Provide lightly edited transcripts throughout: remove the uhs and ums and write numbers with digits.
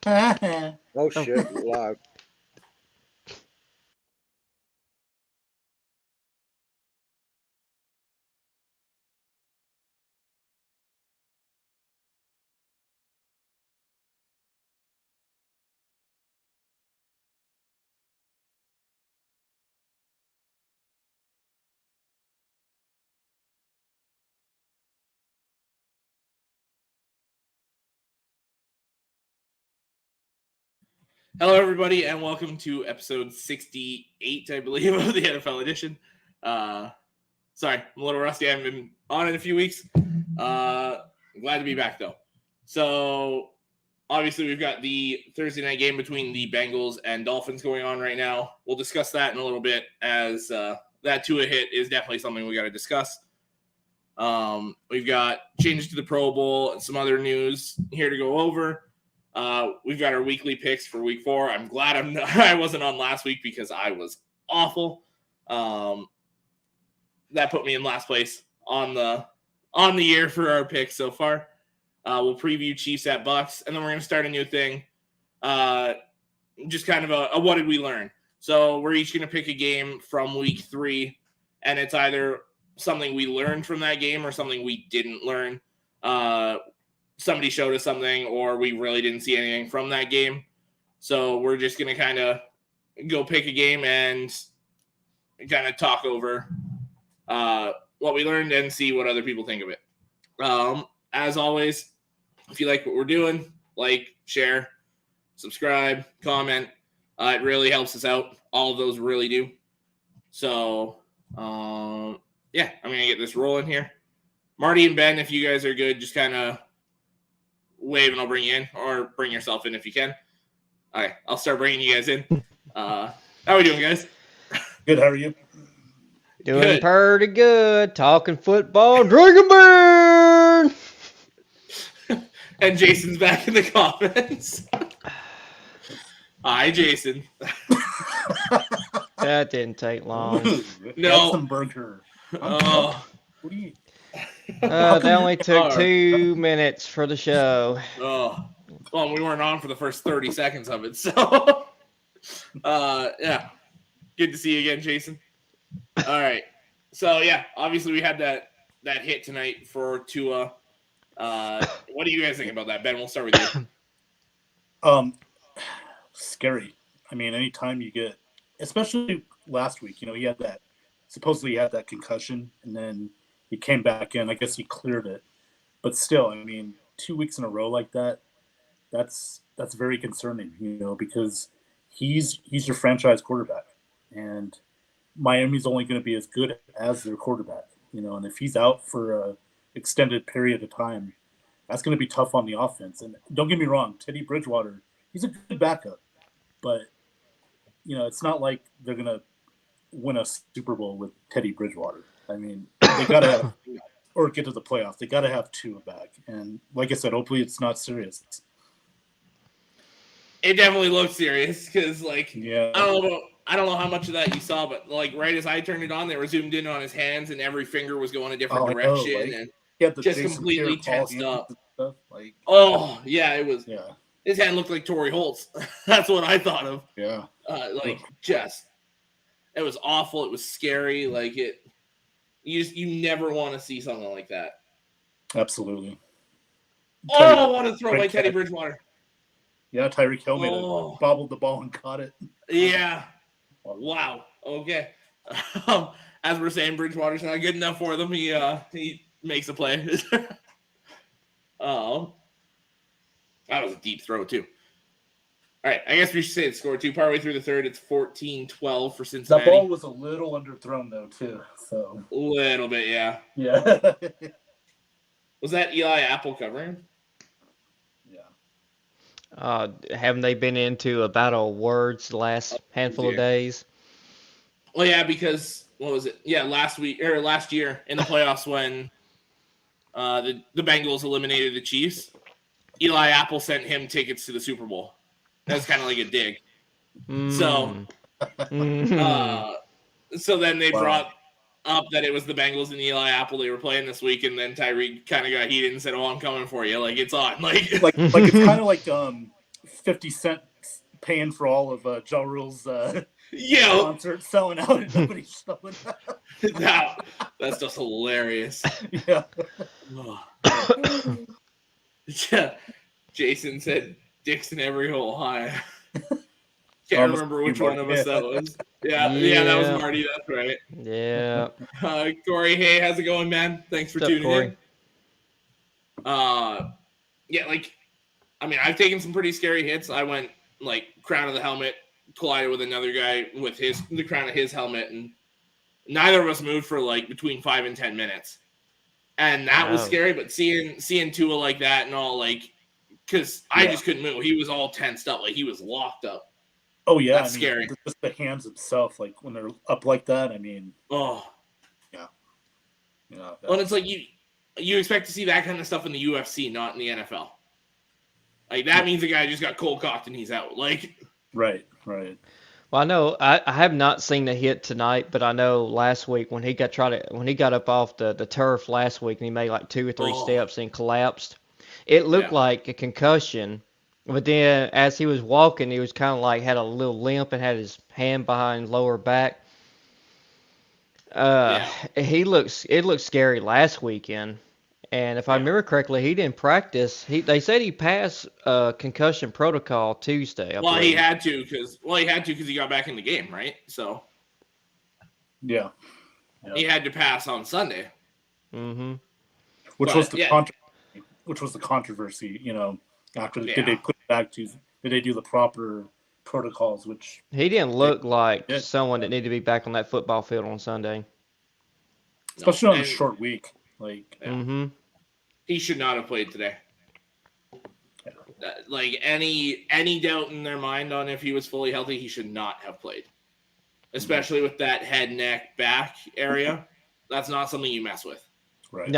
Oh shit! Live. Hello, everybody, and welcome to episode 68, I believe, of the NFL edition. Sorry, I'm a little rusty. I haven't been on in a few weeks. Glad to be back, though. So, obviously, we've got the Thursday night game between the Bengals and Dolphins going on right now. We'll discuss that in a little bit, as that Tua hit is definitely something we got to discuss. We've got changes to the Pro Bowl and some other news here to go over. We've got our weekly picks for week 4. I'm glad I wasn't on last week because I was awful. That put me in last place on the year for our picks so far. We'll preview Chiefs at Bucs, and then we're going to start a new thing. Just kind of a what did we learn? So we're each going to pick a game from week 3, and it's either something we learned from that game or something we didn't learn. Somebody showed us something, or we really didn't see anything from that game. So we're just going to kind of go pick a game and kind of talk over what we learned and see what other people think of it. As always, if you like what we're doing, like, share, subscribe, comment. It really helps us out. All of those really do. So, I'm going to get this rolling here. Marty and Ben, if you guys are good, just kind of wave and I'll bring you in, or bring yourself in if you can. All right, I'll start bringing you guys in. How are we doing, guys? Good, how are you? Doing Good. pretty good. Talking football, drinking beer. And Jason's back in the comments. Hi, Jason. That didn't take long. No. Some burger. Oh, What do you? They only took 2 minutes for the show. oh. Well, we weren't on for the first 30 seconds of it, so yeah. Good to see you again, Jason. All right. So yeah, obviously we had that hit tonight for Tua. What do you guys think about that? Ben, we'll start with you. Scary. I mean, anytime you get, especially last week, he had that, supposedly he had that concussion, and then he came back in. I guess he cleared it. But still, I mean, 2 weeks in a row like that, that's very concerning, because he's your franchise quarterback. And Miami's only going to be as good as their quarterback, and if he's out for an extended period of time, that's going to be tough on the offense. And don't get me wrong, Teddy Bridgewater, he's a good backup, but, it's not like they're going to win a Super Bowl with Teddy Bridgewater. I mean, they got to have, or get to the playoffs, they got to have Tua back. And like I said, hopefully it's not serious. It definitely looked serious because, Yeah. I don't know how much of that you saw, but right as I turned it on, they were zoomed in on his hands, and every finger was going a different direction, and He had the just Jason completely Pierre-Paul tensed up. hands and stuff. Oh yeah, it was. Yeah. His hand looked like Torrey Holt's. That's what I thought of. Yeah. It was awful. It was scary. You never want to see something like that. Absolutely. I want to throw my Teddy Bridgewater. Yeah, Tyreek Hill made it, bobbled the ball and caught it. Yeah. Wow. Okay. As we're saying, Bridgewater's not good enough for them. He makes a play. Oh, that was a deep throw too. All right, I guess we should say the score too. Partway through the third, it's 14-12 for Cincinnati. That ball was a little underthrown though too. So a little bit, yeah. Yeah. Was that Eli Apple covering? Yeah. Haven't they been into a battle of words the last handful of days? Well, yeah, because what was it? Yeah, last year in the playoffs when the Bengals eliminated the Chiefs, Eli Apple sent him tickets to the Super Bowl. That's kind of like a dig. So then they brought up that it was the Bengals and Eli Apple they were playing this week, and then Tyreek kind of got heated and said, "Oh, I'm coming for you. Like it's on." Like it's kind of like 50 cents paying for all of Ja Rule's Yeah, concert selling out and nobody's showing up. that's just hilarious. Yeah. Yeah. Jason said dicks in every hole. Hi. Can't remember which one of us that was. Yeah, that was Yeah. Marty. That's right. Yeah. Corey, hey, how's it going, man? Thanks for What's up, tuning Corey? in. Yeah, like, I mean, I've taken some pretty scary hits. I went like crown of the helmet, collided with another guy with the crown of his helmet, and neither of us moved for like between 5 and 10 minutes, and that was Wow. scary. But seeing Tua like that and all, like, because I just couldn't move. He was all tensed up, like he was locked up. Oh yeah, That's scary. Just the hands themselves, like when they're up like that. I mean, Oh, yeah. Well, it's like you expect to see that kind of stuff in the UFC, not in the NFL. Like that means the guy just got cold cocked and he's out. Like, right. Well, I know I have not seen the hit tonight, but I know last week when he got up off the turf last week and he made like 2 or 3 steps and collapsed, it looked like a concussion. But then as he was walking, he was kind of like had a little limp and had his hand behind his lower back. It looked scary last weekend. And if I remember correctly, he didn't practice. They said he passed concussion protocol Tuesday. Well, he had to because he got back in the game, right? So yeah. He had to pass on Sunday. Mm-hmm. Which was the controversy, you know, after did they put it back to, did they do the proper protocols, which he didn't look like someone that needed to be back on that football field on Sunday. Especially on a short week. Like he should not have played today. Like any doubt in their mind on if he was fully healthy, he should not have played. Especially with that head, neck, back area. That's not something you mess with. Right.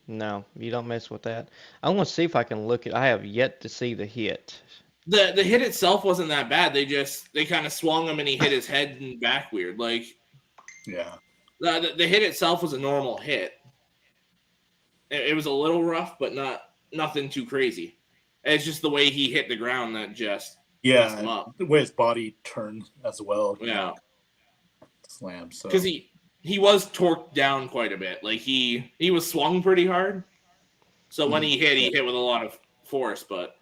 No, you don't mess with that. I want to see if I can look at. I have yet to see the hit. The hit itself wasn't that bad. They kind of swung him and he hit his head and back weird. Like, yeah. The hit itself was a normal hit. It was a little rough, but nothing too crazy. It's just the way he hit the ground that just messed him up. The way his body turned as well. Yeah. Slam. So because he was torqued down quite a bit. Like he was swung pretty hard. So when he hit with a lot of force, but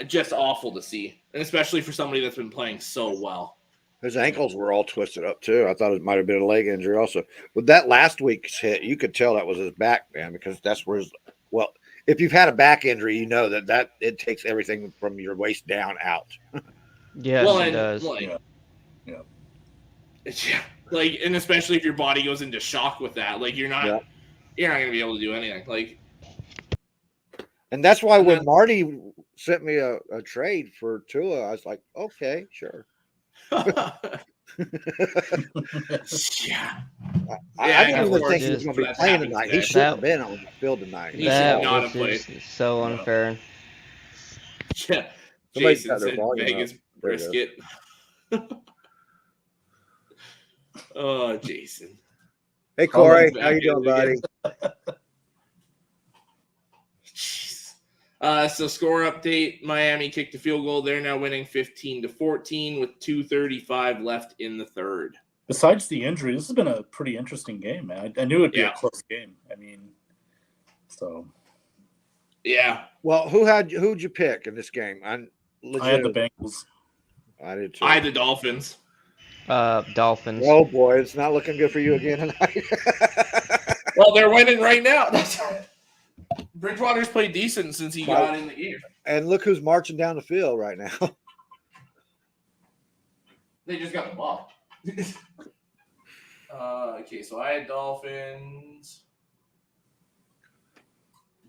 just awful to see. And especially for somebody that's been playing so well. His ankles were all twisted up too. I thought it might have been a leg injury also. With that last week's hit, you could tell that was his back, man, because that's where if you've had a back injury, you know that it takes everything from your waist down out. Yes, it does. Like, and especially if your body goes into shock with that, like you're not going to be able to do anything. Like, and that's why when Marty sent me a trade for Tua, I was like, okay, sure. I didn't even think he was going to be playing tonight. He shouldn't have been on the field tonight. That was just so unfair. Yeah. Jason said Vegas brisket. Oh, Jason. Hey, Corey. How you doing, buddy? So score update, Miami kicked a field goal. They're now winning 15-14 with 2:35 left in the third. Besides the injury, this has been a pretty interesting game, man. I knew it'd be a close game. I mean, so. Yeah. Well, who'd you pick in this game? I had the Bengals. I did too. I had the Dolphins. Dolphins. Oh boy, it's not looking good for you again tonight. Well, they're winning right now. Bridgewater's played decent since he got in the game. And look who's marching down the field right now. They just got the ball. Okay, so I had Dolphins.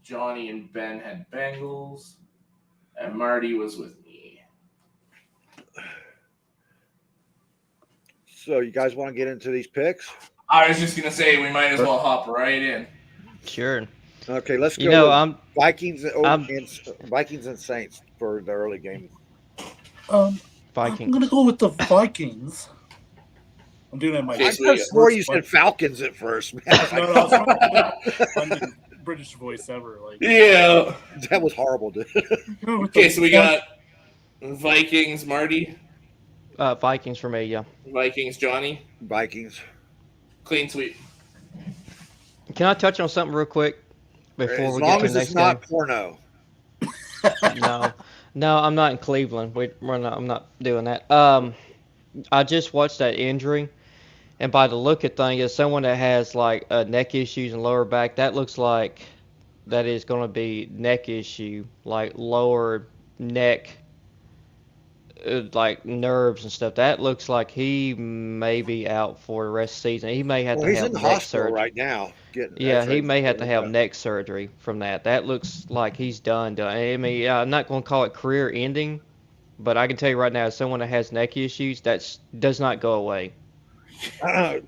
Johnny and Ben had Bengals. And Marty was with me. So you guys want to get into these picks? I was just going to say we might as well hop right in. Sure. Okay, let's go. Vikings and Saints for the early game. Vikings. I'm going to go with the Vikings. I'm doing it in my. I swore you said Falcons at first, man. No, British voice ever. Like, Yeah. That was horrible, dude. Okay, so we got Vikings, Marty. Vikings for me, yeah. Vikings, Johnny. Vikings. Clean sweep. Can I touch on something real quick before As we get long to as the it's next not game? porno. No, I'm not in Cleveland. I'm not doing that. I just watched that injury, and by the look of things, as someone that has like neck issues and lower back, that looks like that is going to be neck issue, like lower neck, like nerves and stuff. That looks like he may be out for the rest of the season. He may have Well, to he's have in the neck hospital surgery. right now. Yeah, he may have to have neck surgery from that. That looks like he's done. I mean, I'm not going to call it career ending, but I can tell you right now, as someone that has neck issues, that does not go away.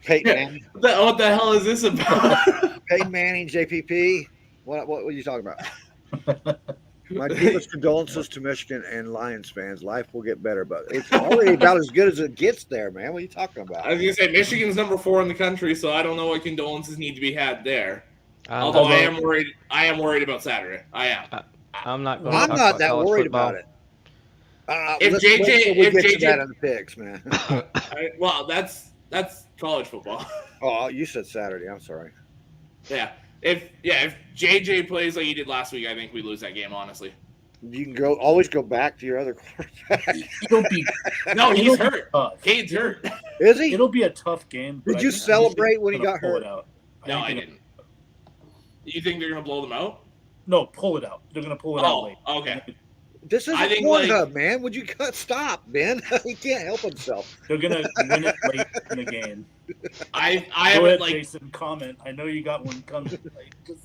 Peyton Manning. What the hell is this about? Peyton Manning, JPP. What are you talking about? My deepest condolences to Michigan and Lions fans. Life will get better, but it's already about as good as it gets there, man. What are you talking about? I was gonna say Michigan's number 4 in the country, so I don't know what condolences need to be had there. I'm Although not I gonna- am worried. I am worried about Saturday. I am. I'm not going to I'm talk not about that college worried football. about it. If Let's JJ wait till we if get to JJ that in the picks, man. well, that's college football. Oh, you said Saturday. I'm sorry. Yeah. If JJ plays like he did last week, I think we lose that game, honestly. You can always go back to your other quarterback. it'll be No, he's it'll be hurt. tough. Cade's hurt. Is he? It'll be a tough game. but Did I you think celebrate when he Michigan's got gonna hurt? pull it out. No, I think didn't. You think they're gonna blow them out? No, pull it out. They're gonna pull it out late. Okay. This is I a think, Pornhub, man. Would you stop, Ben? He can't help himself. They're gonna win it late in the game. I Go have ahead, it like Jason. Comment. I know you got one coming.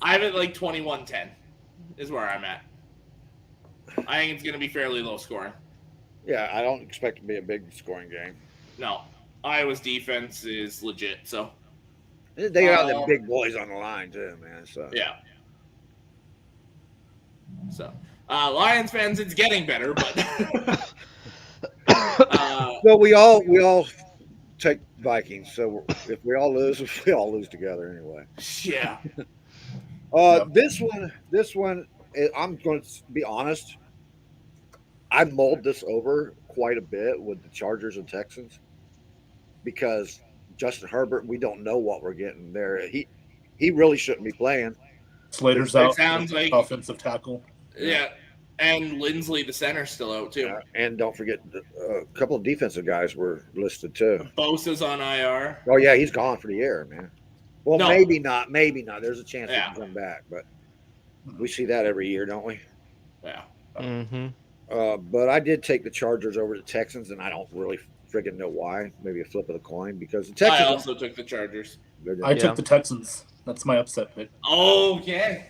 I have it like 21-10 is where I'm at. I think it's gonna be fairly low scoring. Yeah, I don't expect it to be a big scoring game. No, Iowa's defense is legit. So They got them big boys on the line too, man. So yeah. So Lions fans, it's getting better, but Well, we all take Vikings. So if we all lose, we all lose together anyway. yeah. This one, I'm going to be honest. I mulled this over quite a bit with the Chargers and Texans because Justin Herbert, we don't know what we're getting there. He really shouldn't be playing. Slater's It out. sounds like Offensive tackle. yeah. And Lindsley, the center's still out too. And don't forget, a couple of defensive guys were listed too. Bosa's on IR. Oh yeah, he's gone for the year, man. Well, No. maybe not. There's a chance he Yeah. can come back, but we see that every year, don't we? Yeah. Mm-hmm. But I did take the Chargers over the Texans, and I don't really friggin' know why. Maybe a flip of the coin because the I Texans. also took the Chargers. I Yeah. took the Texans. That's my upset pick. Okay.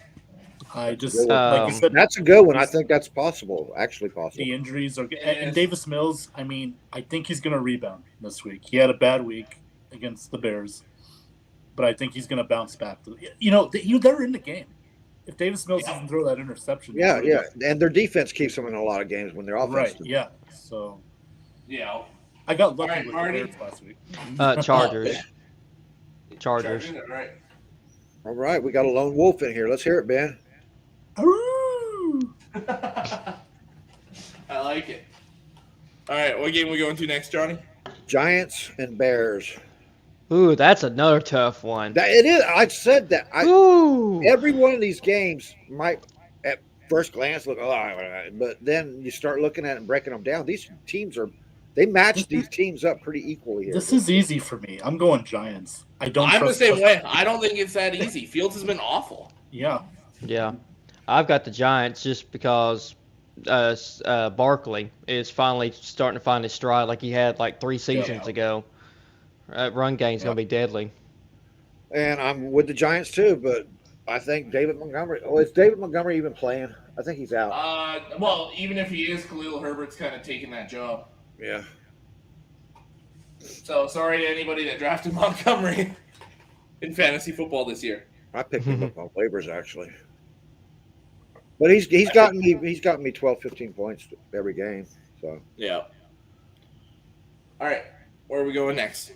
I just Good like one. you said. That's a good one. I think that's possible. Actually possible. The injuries are Yes. and Davis Mills. I mean, I think he's going to rebound this week. He had a bad week against the Bears, but I think he's going to bounce back. You know, they're in the game. If Davis Mills doesn't throw that interception, Yeah, and their defense keeps them in a lot of games when they're offense. right, yeah. So Yeah. I got lucky All right, with Marty. the Bears last week. Chargers. Chargers. All right. All right, we got a lone wolf in here. Let's hear it, Ben. Ooh. I like it. All right, what game we going to next, Johnny? Giants and Bears. Ooh, that's another tough one. It is. I said that. Ooh. Every one of these games might, at first glance, look, but then you start looking at it and breaking them down. These teams they match these teams up pretty equally here. This is easy for me. I'm going Giants. I'm I'm the same way. I don't think it's that easy. Fields has been awful. Yeah. Yeah. I've got the Giants just because Barkley is finally starting to find his stride like he had like 3 seasons ago. Run game's going to be deadly. And I'm with the Giants too, but I think David Montgomery. Oh, is David Montgomery even playing? I think he's out. Well, even if he is, Khalil Herbert's kind of taking that job. Yeah. So sorry to anybody that drafted Montgomery in fantasy football this year. I picked him up on waivers actually. But he's gotten me 12, 15 points every game. So Yeah. All right, where are we going next?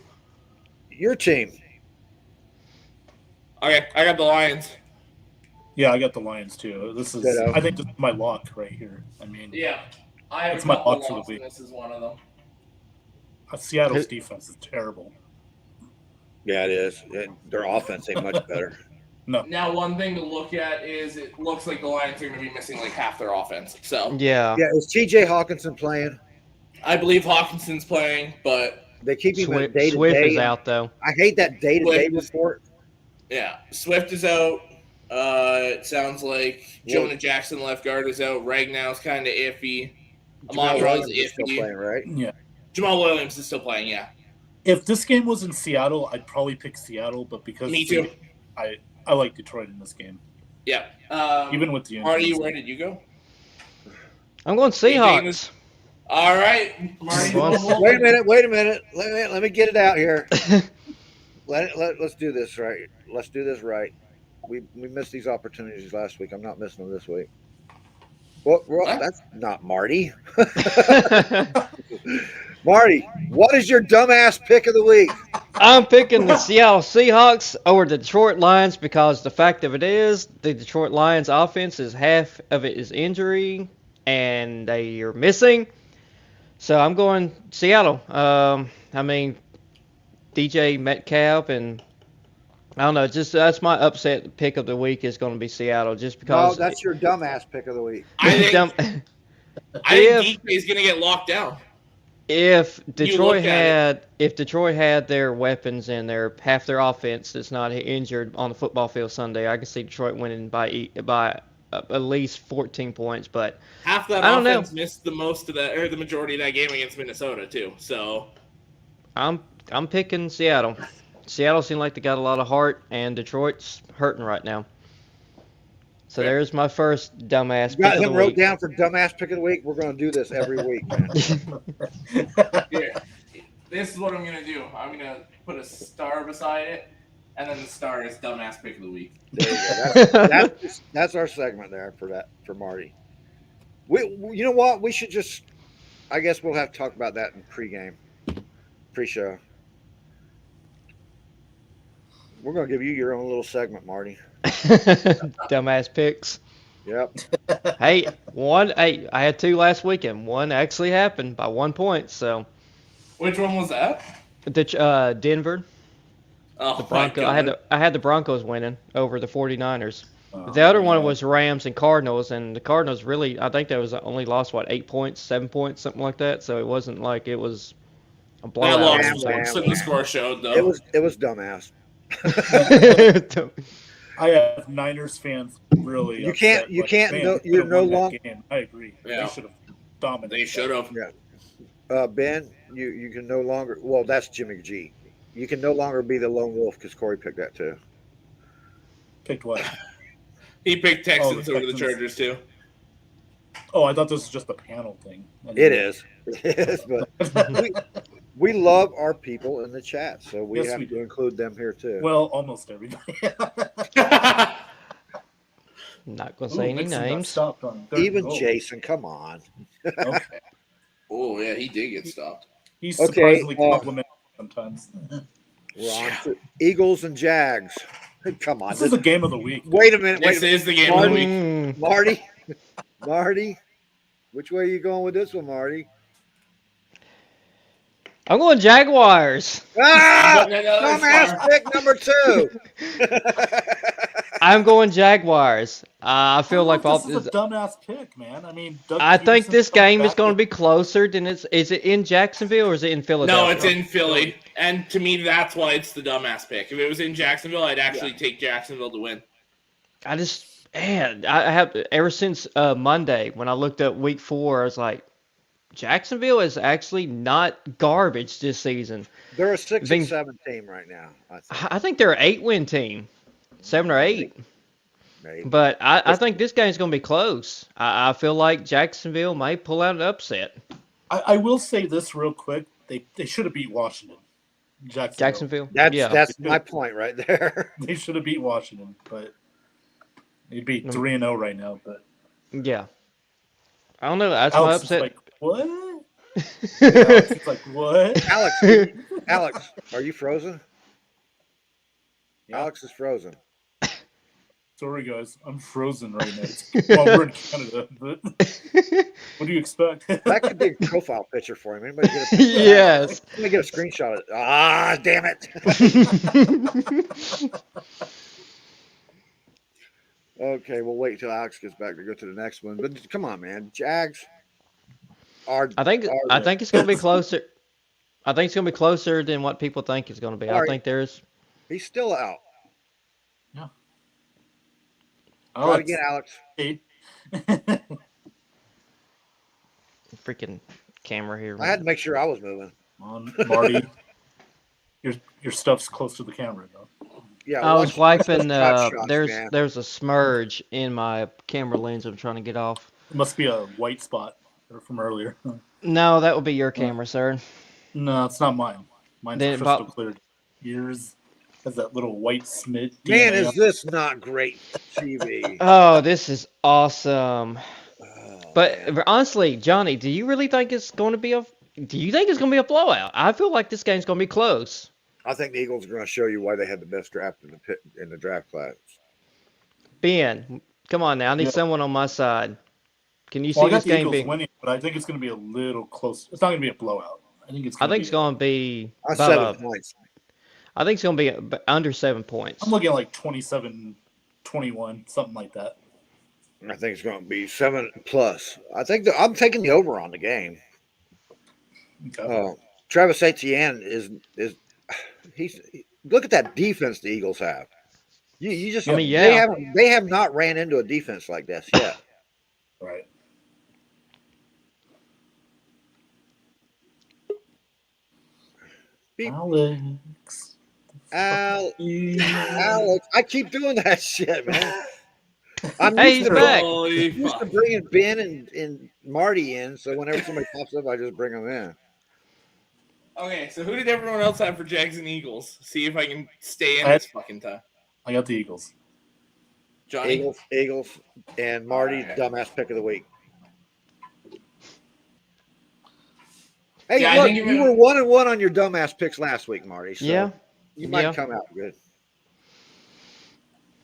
your team. Okay, I got the Lions. Yeah, I got the Lions too. This is, Ditto. I think, this is my lock right here. I mean, Yeah, I have It's a my couple lock for the locks, and week. this is one of them. Seattle's defense is terrible. Yeah, it is. Their offense ain't much better. No, Now, one thing to look at is it looks like the Lions are going to be missing like half their offense. So Yeah. Yeah, is T.J. Hawkinson playing? I believe Hawkinson's playing, but They keep him Swift, day to Swift is day. out though. I hate that day to day Swift is- report. yeah, Swift is out. It sounds like Whoa. Jonah Jackson left guard is out. Ragnow's kind of iffy. Jamal Amon-Ra's Williams is still iffy. playing, right? yeah. Jamal Williams is still playing. Yeah, If this game was in Seattle, I'd probably pick Seattle, but because me too. I like Detroit in this game, Yeah. even with the Marty, injuries. where did you go? I'm going Seahawks. All right, Marty. Wait a minute. Let me get it out here. Let's do this right. Let's do this right. We missed these opportunities last week. I'm not missing them this week. Well, What? that's not Marty. Marty, what is your dumbass pick of the week? I'm picking the Seattle Seahawks over the Detroit Lions because the fact of it is the Detroit Lions offense is half of it is injury and they are missing. So I'm going Seattle. I mean, DJ Metcalf and I don't know. Just that's my upset pick of the week is going to be Seattle, just No, because. that's your dumbass pick of the week. I think Dumb- DK is going to get locked down. If Detroit look at had their weapons and their half their offense that's not injured on the football field Sunday, I could see Detroit winning by at least 14 points. But Half that I don't offense missed the most of that, or the majority of that game against Minnesota too. So I'm picking Seattle. Seattle seems like they got a lot of heart, and Detroit's hurting right now. So Okay. there's my first dumbass You got pick of him the wrote week. down for dumbass pick of the week. We're going to do this every week, man. here, this is what I'm going to do. I'm going to put a star beside it, and then the star is dumbass pick of the week. There you go. That's our segment there for Marty. You know what? We should just. I guess we'll have to talk about that in pre-show. We're going to give you your own little segment, Marty. Dumbass picks. Yep. Hey, I had two last weekend. One actually happened by 1 point. So Which one was that? Denver, Oh, the my Broncos. God. I had the Broncos winning over the 49ers. Oh, The other one man. was Rams and Cardinals, and the Cardinals really, I think they was only lost 8 points, 7 points, something like that. So it wasn't like it was a That blowout. loss Bam, was bam, worse than the score showed, though. It was dumbass. I have Niners fans really. You can't- upset, you like, can't man, no- they you're could've no won that long- game. I agree. Yeah. They should have dominated. They should have. Ben, you can no longer. Well, that's Jimmy G. You can no longer be the lone wolf because Corey picked that too. Picked what? He picked Texans the over the Texans. Chargers, too. Oh, I thought this was just a panel thing. It is. It is, but we love our people in the chat, so we Yes, have we to do. include them here too. Well, almost everybody. Not gonna say any Mixon got names. stopped on third and Even goal. Jason, come on. Okay. Oh, yeah, he did get stopped. He's Okay, surprisingly complimentary sometimes. We're on to Eagles and Jags. Come on. This is the game of the week. Wait a minute. This Wait a is the game of the week. Mm, Marty. Marty. Which way are you going with this one, Marty? I'm going Jaguars. Ah! Putting another Dumbass star. pick number 2. I'm going Jaguars. I feel like this is a dumbass pick, man. I mean, Doug I think Peterson's this come game is back going to with- be closer than it's. Is it in Jacksonville or is it in Philadelphia? No, it's in Philly. And to me, that's why it's the dumbass pick. If it was in Jacksonville, I'd actually take Jacksonville to win. I have ever since Monday when I looked up Week 4, I was like, Jacksonville is actually not garbage this season. They're a 6 Ving- and 7 team right now. I think. I think they're an 8-win team, 7 or 8. Maybe. But I think this game's going to be close. I feel like Jacksonville might pull out an upset. I will say this real quick. They should have beat Washington. Jacksonville? That's yeah. that's my point right there. They should have beat Washington, but they'd be 3-0 right now. But Yeah. I don't know. That's my Alex is upset. like, what? Alex is like, what? Alex, are you frozen? Yeah. Alex is frozen. Sorry, guys. I'm frozen right now. Well, we're in Canada, but what do you expect? That could be a profile picture for him. Anybody get a Yes. Let me get a screenshot of it. Ah, damn it. Okay, we'll wait until Alex gets back to go to the next one. But come on, man. Jags are. I think it's going to be closer. I think it's going to be closer than what people think it's going to be. I think there's. He's still out. Yeah. Try it again, Alex. Freaking camera here. I had to make sure I was moving. On Marty, your stuff's close to the camera though. Yeah, I was wiping. shots, There's a smurge in my camera lens. I'm trying to get off. It must be a white spot from earlier. No, that would be your camera, sir. No, it's not mine. Mine's Then crystal clear. Yours has that little white smidge. Man, is this not great TV? Oh, this is awesome. Oh, But man. honestly, Johnny, do you really think it's going to be a? Do you think it's going to be a blowout? I feel like this game's going to be close. I think the Eagles are going to show you why they had the best draft in the draft class. Ben, come on now. I need someone on my side. Can you Well, I see got this the game Eagles being? winning, but I think it's going to be a little close. It's not going to be a blowout. I think it's. I think it's going to be. I about 7 points. I think it's going to be under 7 points. I'm looking at like 27, 21, something like that. I think it's going to be 7+. I think I'm taking the over on the game. Okay. Travis Etienne is look at that defense the Eagles have. You just I mean, yeah. they have not ran into a defense like this yet. Right. Beep. Alex. Alex, I keep doing that shit, man. I'm Hey, used he's to back. Holy used to fuck. bringing Ben and Marty in, so whenever somebody pops up, I just bring them in. Okay, so who did everyone else have for Jags and Eagles? See if I can stay in I- this fucking time. I got the Eagles. Johnny? Eagles, and Marty, Alright. dumbass pick of the week. Hey, Yeah, I look, think you were 1-1 on your dumbass picks last week, Marty. So Yeah. you might Yeah. come out good.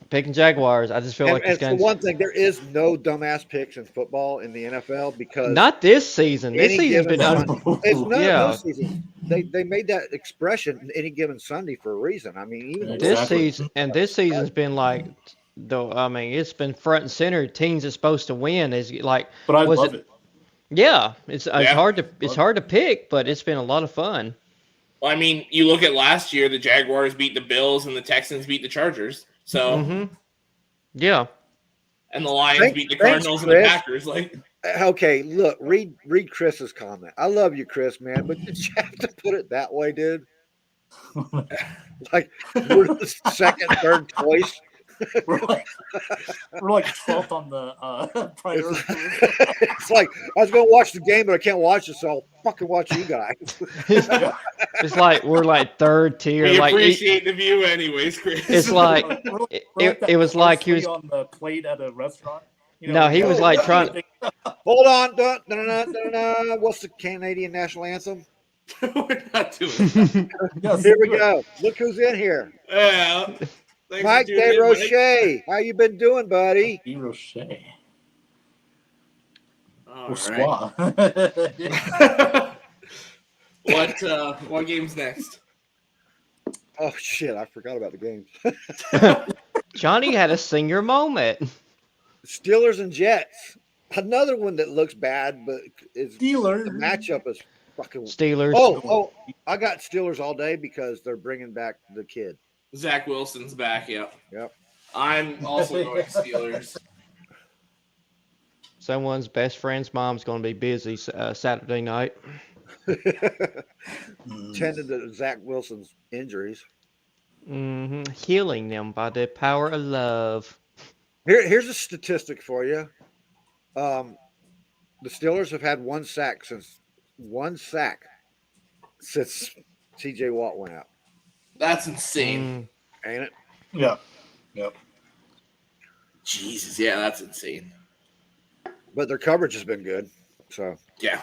Picking Jaguars. I just feel like this And for game's one thing, there is no dumbass picks in football in the NFL because not this season. This any season's given been Sunday, it's not Yeah. no season. They made that expression any given Sunday for a reason. I mean, even this Exactly. season's been like though. I mean, it's been front and center. Teams that's supposed to win is like. But I Was love it- it. Yeah, it's Yeah. hard to pick, but it's been a lot of fun. Well, I mean, you look at last year, the Jaguars beat the Bills and the Texans beat the Chargers. So, Mm-hmm. Yeah. and the Lions Thanks- beat the thanks, Cardinals and the Chris. Packers. Like, okay, look, read Chris's comment. I love you, Chris, man, but did you have to put it that way, dude? Like we're the second, third choice. we're like 12th on the priority. It's like I was gonna watch the game, but I can't watch it, so I'll fucking watch you guys. It's like we're like third tier. we Like appreciate the view anyways, Chris. it's like it was like he was. on the plate at a restaurant. You No, he was like trying. Hold on, dun, dun, dun, dun, dun. What's the Canadian national anthem? We're not doing it. Yes, Here we go. Look who's in here. Yeah. Thanks Mike for tuning in, Mike. DeRoche. How you been doing, buddy? D. Rocher. All Or right. Squaw. What game's next? Oh shit, I forgot about the games. Johnny had a senior moment. Steelers and Jets. Another one that looks bad, but is the Steelers. matchup is fucking. Steelers. Oh, I got Steelers all day because they're bringing back the kid. Zach Wilson's back, yeah. Yep. I'm also going Steelers. Someone's best friend's mom's going to be busy Saturday night. Tended to Zach Wilson's injuries. Healing them by the power of love. Here's a statistic for you. The Steelers have had one sack since TJ Watt went out. That's insane. Ain't it? Yeah. Yep. Jesus, yeah, that's insane. But their coverage has been good. So Yeah.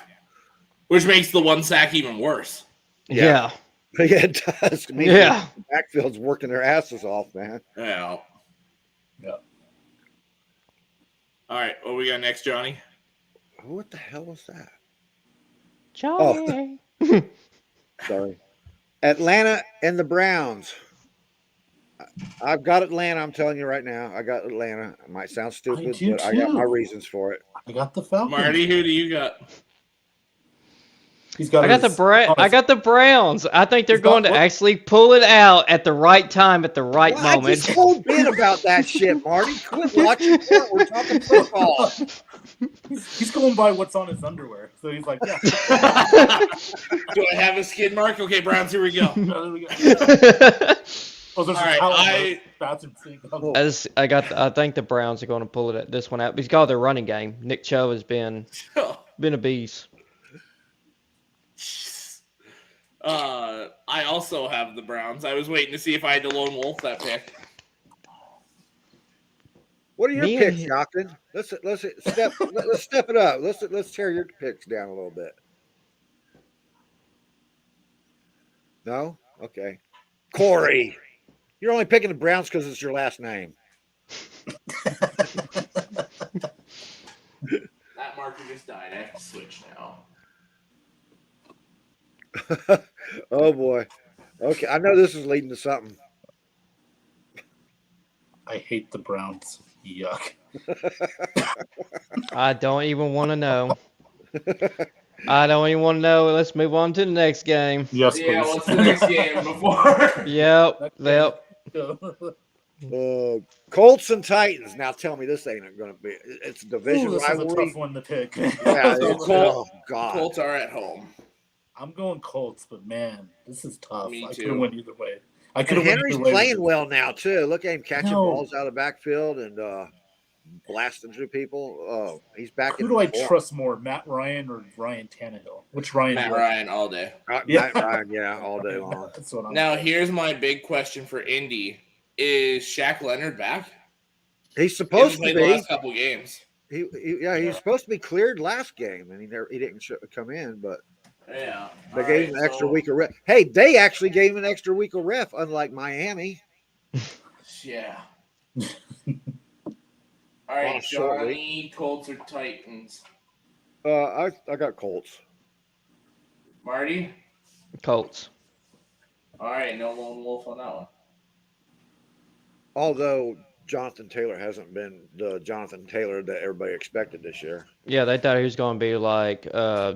Which makes the one sack even worse. Yeah. yeah, it does. I mean, Yeah. the backfield's working their asses off, man. Yeah. Yeah. All right, what we got next, Johnny? What the hell was that? Johnny. Sorry. Atlanta and the Browns. I've got Atlanta. I'm telling you right now. I got Atlanta. It might sound stupid, do but I got my too. reasons for it. I got the Falcons. Marty, who do you got? He's got I got the Browns. I think they're going to actually pull it out at the right time, at the right Well, I moment. just told Ben about that shit, Marty. Quit watching porn. We're talking football. He's going by what's on his underwear. So he's like, yeah. Do I have a skid mark? Okay, Browns, here we go. There we go. Oh, there's All right, I think the Browns are going to pull this one out because of their running game. Nick Chubb has been a beast. I also have the Browns. I was waiting to see if I had to lone wolf that pick. What are your picks, Jockton? Let's step it up. Let's tear your picks down a little bit. No? Okay. Corey, you're only picking the Browns because it's your last name. That marker just died. I have to switch now. Oh boy. Okay, I know this is leading to something. I hate the Browns. Yuck. I don't even want to know. I don't even want to know. Let's move on to the next game. Yes, Yeah, please. what's the next game before? Yep. Colts and Titans. Now tell me this ain't going to be. It's a division This is a rivalry. tough one to pick. Yeah, oh God. Colts are at home. I'm going Colts, but man, this is tough. Me I too. could have went either way. And Henry's playing well now too. Look at him catching balls out of the backfield and blasting through people. Oh, he's back. Who do I trust more, Matt Ryan or Ryan Tannehill? Which Ryan? Matt Ryan all day. Matt Ryan, yeah, all day long. That's what I'm now, here's my big question for Indy: is Shaq Leonard back? He's supposed to be. The last couple games. He was supposed to be cleared last game, and he didn't come in, but. Yeah. They gave him an extra week of ref. Hey, they actually gave him an extra week of ref, unlike Miami. Yeah. All right, Johnny, Colts or Titans? I got Colts. Marty? Colts. All right, no lone wolf on that one. Although Jonathan Taylor hasn't been the Jonathan Taylor that everybody expected this year. Yeah, they thought he was going to be like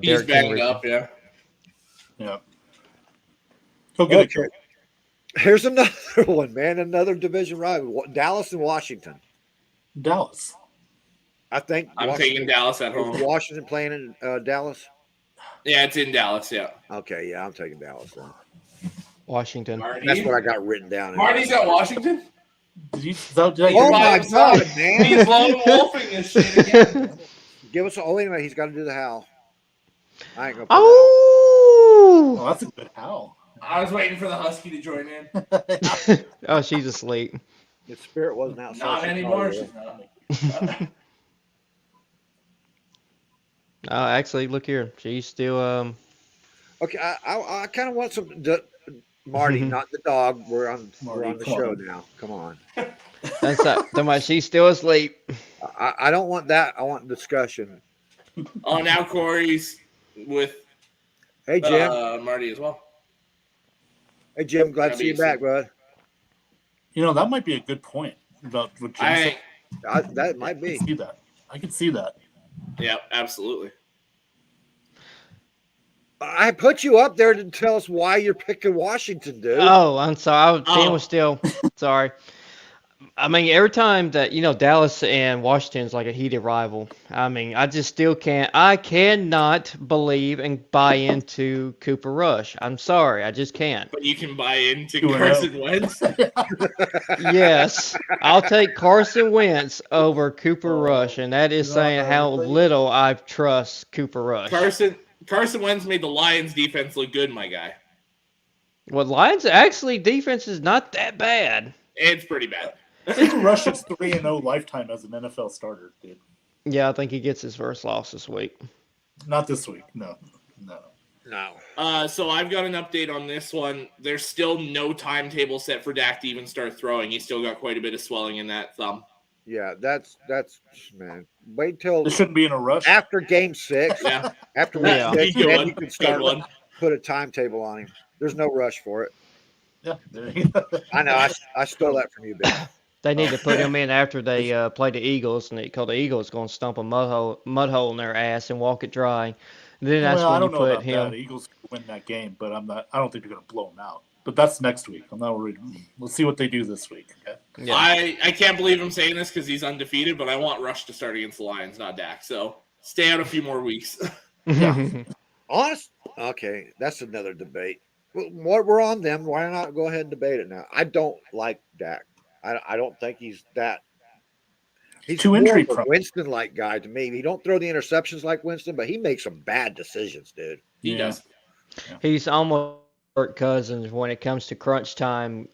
he's banged up, yeah. Yeah. He'll get okay. Here's another one, man. Another division rival. Dallas and Washington. Dallas. I think I'm taking Dallas at home. Is Washington playing in Dallas? Yeah, it's in Dallas, yeah. Okay, yeah, I'm taking Dallas then. Washington. Marty? That's what I got written down. Marty's got Washington? Oh my God, man. He's lone wolfing this shit again. Give us anyway, he's got to do the howl. I ain't gonna Oh, that's a good howl. I was waiting for the husky to join in. Oh, she's asleep. The spirit wasn't outside. Not anymore. Oh, actually, look here. She's still. Okay, I kind of want some Marty, not the dog. We're on the show now. Come on. That's not. She's still asleep. I don't want that. I want discussion. Oh, now Corey's with. Hey Jim. Marty as well. Hey Jim, glad to see you back, bud. You know, that might be a good point about what Jim said. That might be. I can see that. Yeah, absolutely. I put you up there to tell us why you're picking Washington, dude. Oh, I'm sorry. Dan was still sorry. I mean, every time that, Dallas and Washington's like a heated rival, I mean, I just still I cannot believe and buy into Cooper Rush. I'm sorry. I just can't. But you can buy into Carson Wentz? Yes. I'll take Carson Wentz over Cooper Rush, and that is saying how little I trust Cooper Rush. Carson Wentz made the Lions defense look good, my guy. Well, Lions actually defense is not that bad. It's pretty bad. I think Rush is 3-0 lifetime as an NFL starter, dude. Yeah, I think he gets his first loss this week. Not this week. No. So I've got an update on this one. There's still no timetable set for Dak to even start throwing. He's still got quite a bit of swelling in that thumb. Yeah, that's man. Wait till They shouldn't be in a rush. after game 6. Yeah, After week Yeah. 6, Good then one. you can Good start one. put a timetable on him. There's no rush for it. Yeah, there you go. I know. I stole that from you, Ben. They need to put him in after they play the Eagles, and because the Eagles going to stump a mud hole in their ass and walk it dry. And then that's Well, I when you don't know put about him. that. Eagles could win that game, but I don't think they're going to blow them out. But that's next week. I'm not worried. We'll see what they do this week. Okay? Yeah. I can't believe I'm saying this because he's undefeated, but I want Rush to start against the Lions, not Dak. So stay out a few more weeks. Honest. Okay, that's another debate. We're on them. Why not go ahead and debate it now? I don't like Dak. I don't think he's that. He's too more injury of a prone. Winston-like guy to me. He don't throw the interceptions like Winston, but he makes some bad decisions, dude. He Yeah. does. He's almost Kirk Cousins when it comes to crunch time,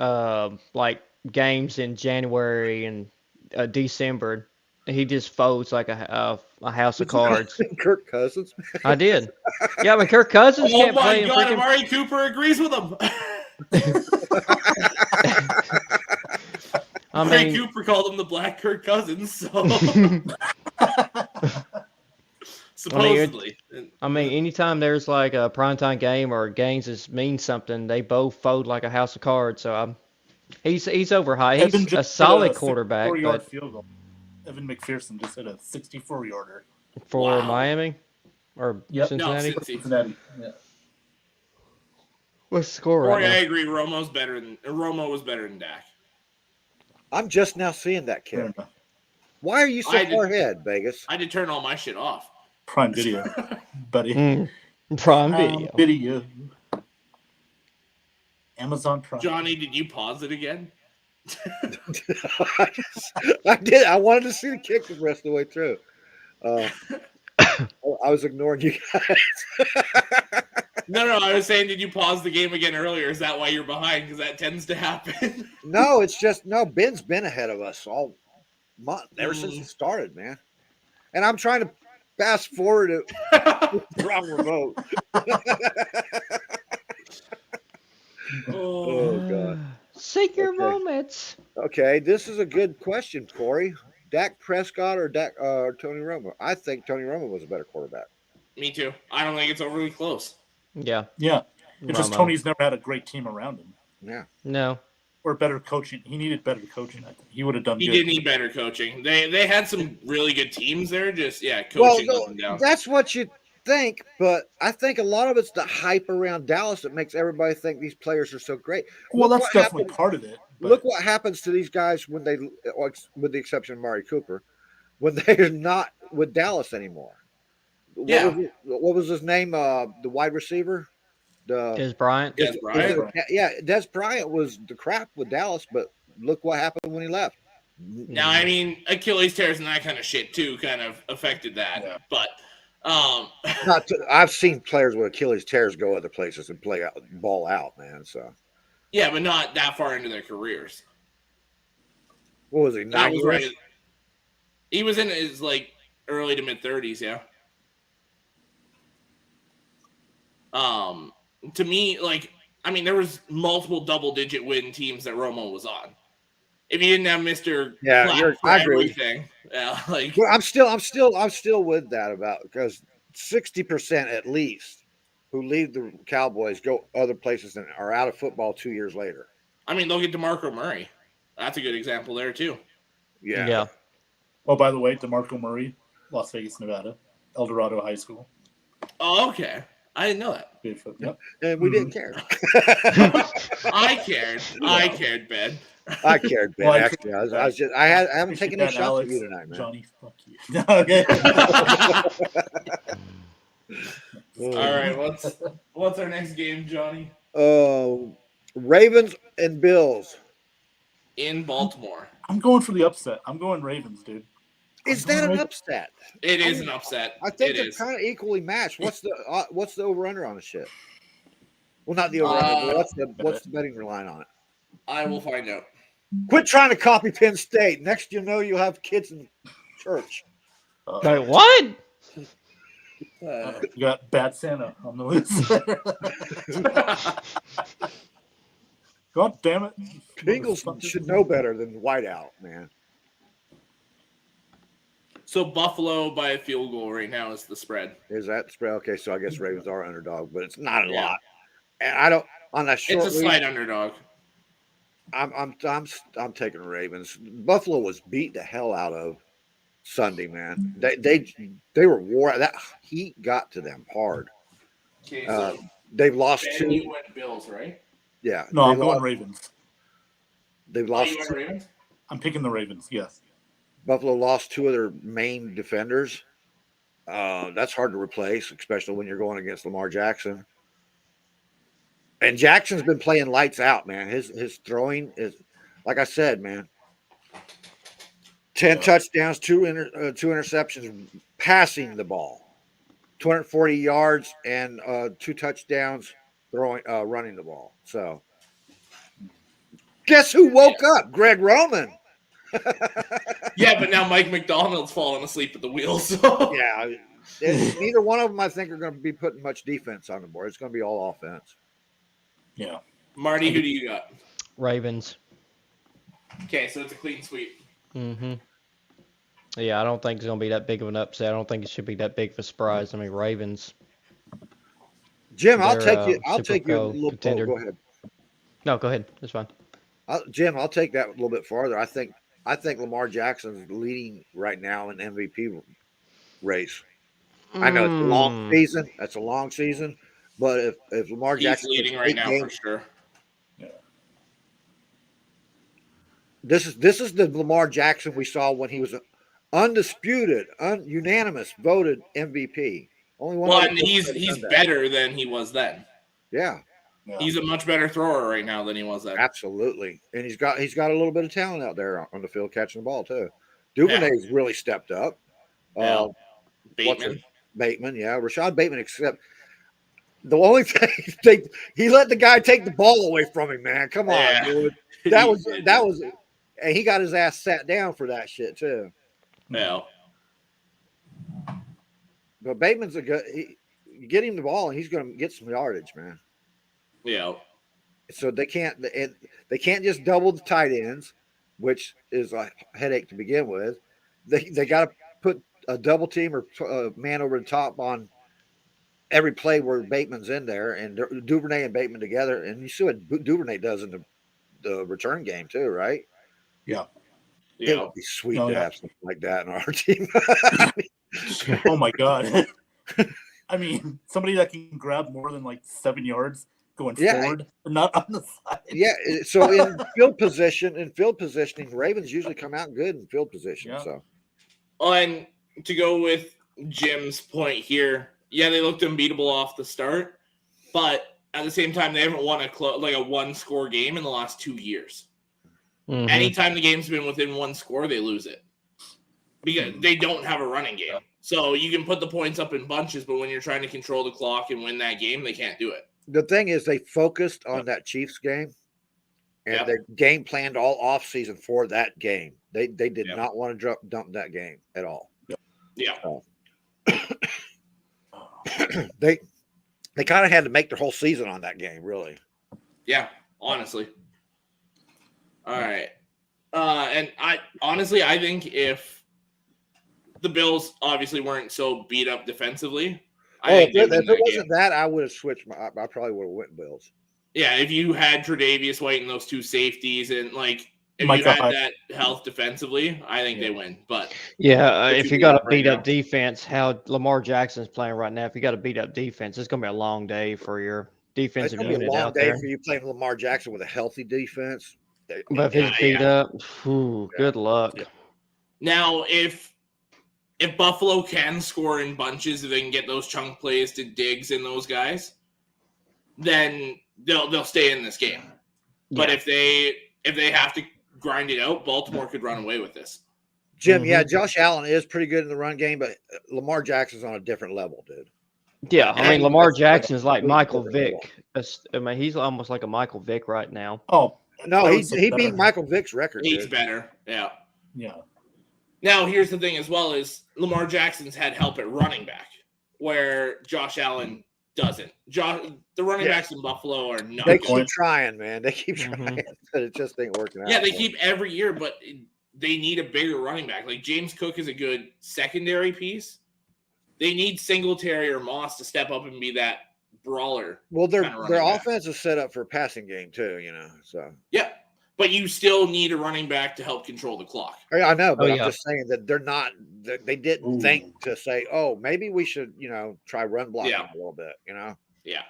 like games in January and December. He just folds like a house of cards. Kirk Cousins. I did. Yeah, but Kirk Cousins Oh can't my play in God, freaking. Amari Cooper agrees with him. I Amari mean, Cooper called him the Black Kirk Cousins, so supposedly. I mean, anytime there's like a primetime game or games that mean something, they both fold like a house of cards. So he's overhyped. Evan He's a just solid hit a quarterback, 64-yard but field goal. Evan McPherson just hit a 64-yarder. for Wow. Miami or Yep. Cincinnati, No, Cincy. Cincinnati. Yeah. what's the score right Corey, I now? agree. Romo was better than Dak. I'm just now seeing that Fair kid. enough. Why are you so I did- far ahead, Vegas? I did turn all my shit off. Prime Video, buddy. Prime Video. Video. Amazon Prime. Johnny, did you pause it again? I did. I wanted to see the kick the rest of the way through. I was ignoring you guys. No, I was saying, did you pause the game again earlier? Is that why you're behind? Because that tends to happen. No, it's just Ben's been ahead of us all month ever since it started, man. And I'm trying to fast forward it with the wrong remote. Oh God. Seek your Okay. moments. Okay, this is a good question, Corey. Dak Prescott or Tony Romo? I think Tony Romo was a better quarterback. Me too. I don't think it's overly close. Yeah. Yeah. It's just Romo. Tony's never had a great team around him. Yeah. No. Or better coaching. He needed better coaching, I think. He would have done He good. did need better coaching. They had some really good teams there. Just coaching Well, let them down. that's what you think, but I think a lot of it's the hype around Dallas that makes everybody think these players are so great. Well, Look that's what definitely happened- part of it. But Look what happens to these guys when they, with the exception of Amari Cooper, when they're not with Dallas anymore. What was his name? The wide receiver? Des Bryant. Des Bryant. Yeah, Des Bryant was the crap with Dallas, but look what happened when he left. Now, I mean, Achilles tears and that kind of shit too kind of affected that. Yeah. But I've seen players with Achilles tears go other places and play out, ball out, man. So yeah, but not that far into their careers. what was he? That 9 was years? right. He was in his early to mid 30s, yeah. To me, there was multiple double-digit win teams that Romo was on. If you didn't have Mr. Yeah, Clap for I agree. everything, yeah, Well, I'm still with that about because 60% at least who leave the Cowboys go other places and are out of football 2 years later. I mean, look at DeMarco Murray. That's a good example there too. Yeah. Oh, by the way, DeMarco Murray, Las Vegas, Nevada, El Dorado High School. Oh, okay. I didn't know that. Yep. And we didn't care. I cared. I cared, Ben. I cared, Ben. Well, Actually, I haven't taken any that, shots Alex. at you tonight, man. Johnny, fuck you. Okay. All right, what's our next game, Johnny? Ravens and Bills. In Baltimore. I'm going for the upset. I'm going Ravens, dude. Is that an upset? It is an upset. I think it they're is. kind of equally matched. What's the over under on the shit? Well, not the over under. But what's the betting line on it? I will find out. Quit trying to copy Penn State. Next, you know you'll have kids in church. Wait, what? You got Bad Santa on the list. God damn it. Bengals should know better than whiteout, man. So Buffalo by a field goal right now is the spread. Is that the spread? Okay, so I guess Ravens are underdog, but it's not a Yeah. lot. And I don't on that short It's a week, slight underdog. I'm taking Ravens. Buffalo was beat the hell out of Sunday, man. They were war. That heat got to them hard. Okay, so They've lost Ben, you two. went Bills, right? Yeah, No, I'm going Ravens. They've Oh, lost. you went Ravens? I'm picking the Ravens. Yes. Buffalo lost two of their main defenders. That's hard to replace, especially when you're going against Lamar Jackson. And Jackson's been playing lights out, man. His throwing is, like I said, man. 10 touchdowns, two interceptions, passing the ball, 240 yards, and 2 touchdowns running the ball. So, guess who woke up? Greg Roman. Yeah, but now Mike McDonald's falling asleep at the wheel. So Yeah, neither one of them, I think, are going to be putting much defense on the board. It's going to be all offense. Yeah. Marty, who do you got? Ravens. Okay, so it's a clean sweep. Mm-hmm. Yeah, I don't think it's going to be that big of an upset. I don't think it should be that big of a surprise. I mean, Ravens. Jim, I'll They're, take you. I'll Super take you a Bowl little. contender. Go ahead, No, go ahead. That's fine. Jim. I'll take that a little bit farther. I think Lamar Jackson's leading right now in MVP race. I know it's a long season. That's a long season, but if Lamar He's Jackson leading right now for sure. This is the Lamar Jackson we saw when he was undisputed, unanimous voted MVP. Only one. Well, and he's better than he was then. Yeah. He's a much better thrower right now than he was then. Absolutely, and he's got a little bit of talent out there on the field catching the ball too. Duvernay's really stepped up. Bateman, yeah, Rashad Bateman. Except the only thing he let the guy take the ball away from him. Man, come on, dude. That was, and he got his ass sat down for that shit too. Yeah. But Bateman's a good. You get him the ball, and he's going to get some yardage, man. Yeah. So they can't just double the tight ends, which is a headache to begin with. They got to put a double team or a man over the top on every play where Bateman's in there, and Duvernay and Bateman together. And you see what Duvernay does in the return game too, right? Yeah. It would be sweet to have something like that in our team. Oh my God. I mean, somebody that can grab more than like 7 yards going forward, not on the side. Yeah. So in field positioning, Ravens usually come out good in field position. Yeah. So, and to go with Jim's point here, yeah, they looked unbeatable off the start, but at the same time, they haven't won a one-score game in the last 2 years. Mm-hmm. Anytime the game's been within one score, they lose it because they don't have a running game. So you can put the points up in bunches, but when you're trying to control the clock and win that game, they can't do it. The thing is, they focused on that Chiefs game, and they game planned all offseason for that game. They did not want to dump that game at all. Yeah. They kind of had to make their whole season on that game, really. Yeah, honestly. All right. And I think if the Bills obviously weren't so beat up defensively, if it wasn't that, I would have switched. I probably would have went Bills. Yeah, if you had Tre'Davious White and those two safeties, and if you had that health defensively, I think they win. But if you got a beat up defense, how Lamar Jackson's playing right now, if you got a beat up defense, it's going to be a long day for your defensive unit out there. It's going to be a long day for you playing Lamar Jackson with a healthy defense. But if he's beat up, good luck. Yeah. Now, if Buffalo can score in bunches, if they can get those chunk plays to Diggs and those guys, then they'll stay in this game. But if they have to grind it out, Baltimore could run away with this. Jim, Josh Allen is pretty good in the run game, but Lamar Jackson's on a different level, dude. Yeah, I mean, Lamar Jackson is like Michael Vick. I mean, he's almost like a Michael Vick right now. Oh, no, he beat Michael Vick's record. He's better. Yeah. Yeah. Now, here's the thing as well is Lamar Jackson's had help at running back, where Josh Allen doesn't. The running backs in Buffalo are not. They keep trying, man. They keep trying, but it just ain't working out. Yeah, they keep every year, but they need a bigger running back. Like James Cook is a good secondary piece. They need Singletary or Moss to step up and be that brawler. Well, their kinda running back. offense is set up for a passing game too, So Yeah, but you still need a running back to help control the clock. I know, but I'm yeah. just saying that they're not. They didn't think to say, "Oh, maybe we should, try run blocking a little bit." Yeah.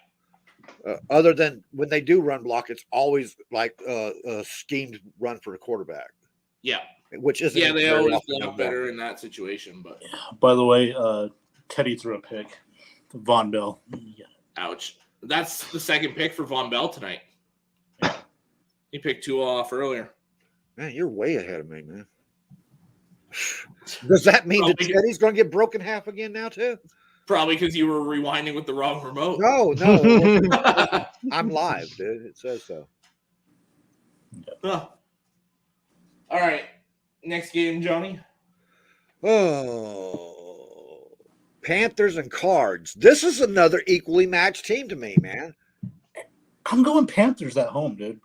Other than when they do run block, it's always like a schemed run for the quarterback. Yeah. Which isn't. Yeah, they very always often block better in that situation, but By the way, Teddy threw a pick. Von Bell. Yeah. ouch. That's the second pick for Von Bell tonight. He picked two off earlier. Man, you're way ahead of me, man. Does that mean that Teddy's going to get broken half again now too? Probably because you were rewinding with the wrong remote. No. I'm live, dude. It says so. Huh. All right. Next game, Johnny. Oh, Panthers and Cards. This is another equally matched team to me, man. I'm going Panthers at home, dude.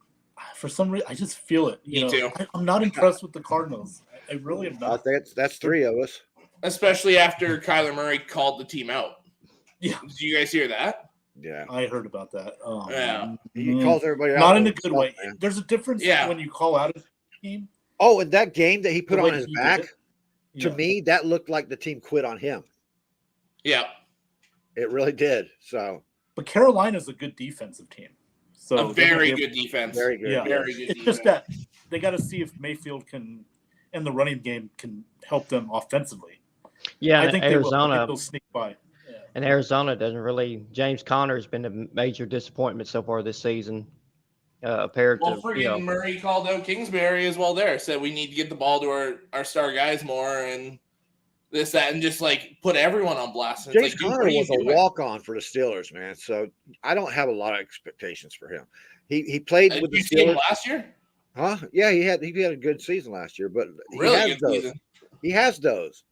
For some reason, I just feel it. Me too. I'm not impressed with the Cardinals. I really am not. That's three of us. Especially after Kyler Murray called the team out. Yeah. Did you guys hear that? Yeah. I heard about that. Yeah. He calls everybody out. Not in a good way. Man. There's a difference when you call out a team. Oh, and that game that he put The way on his he back, did it. to me, that looked like the team quit on him. Yeah. It really did. So, But Carolina's a good defensive team. So A very good defense. very good. Yeah. Very good It's defense. just that they got to see if Mayfield can, and the running game can help them offensively. Yeah, I and think Arizona they'll sneak by. Yeah. and Arizona doesn't really. James Conner has been a major disappointment so far this season. Compared Well, to friggin' Murray called out Kingsbury as well there. Said we need to get the ball to our star guys more and this, that, and just like put everyone on blast. And James it's like, dude, Conner what are you was a doing? walk-on for the Steelers, man. So I don't have a lot of expectations for him. He played with the you see him Steelers. last year? Huh? Yeah, he had a good season last year, but Really good season. He has those.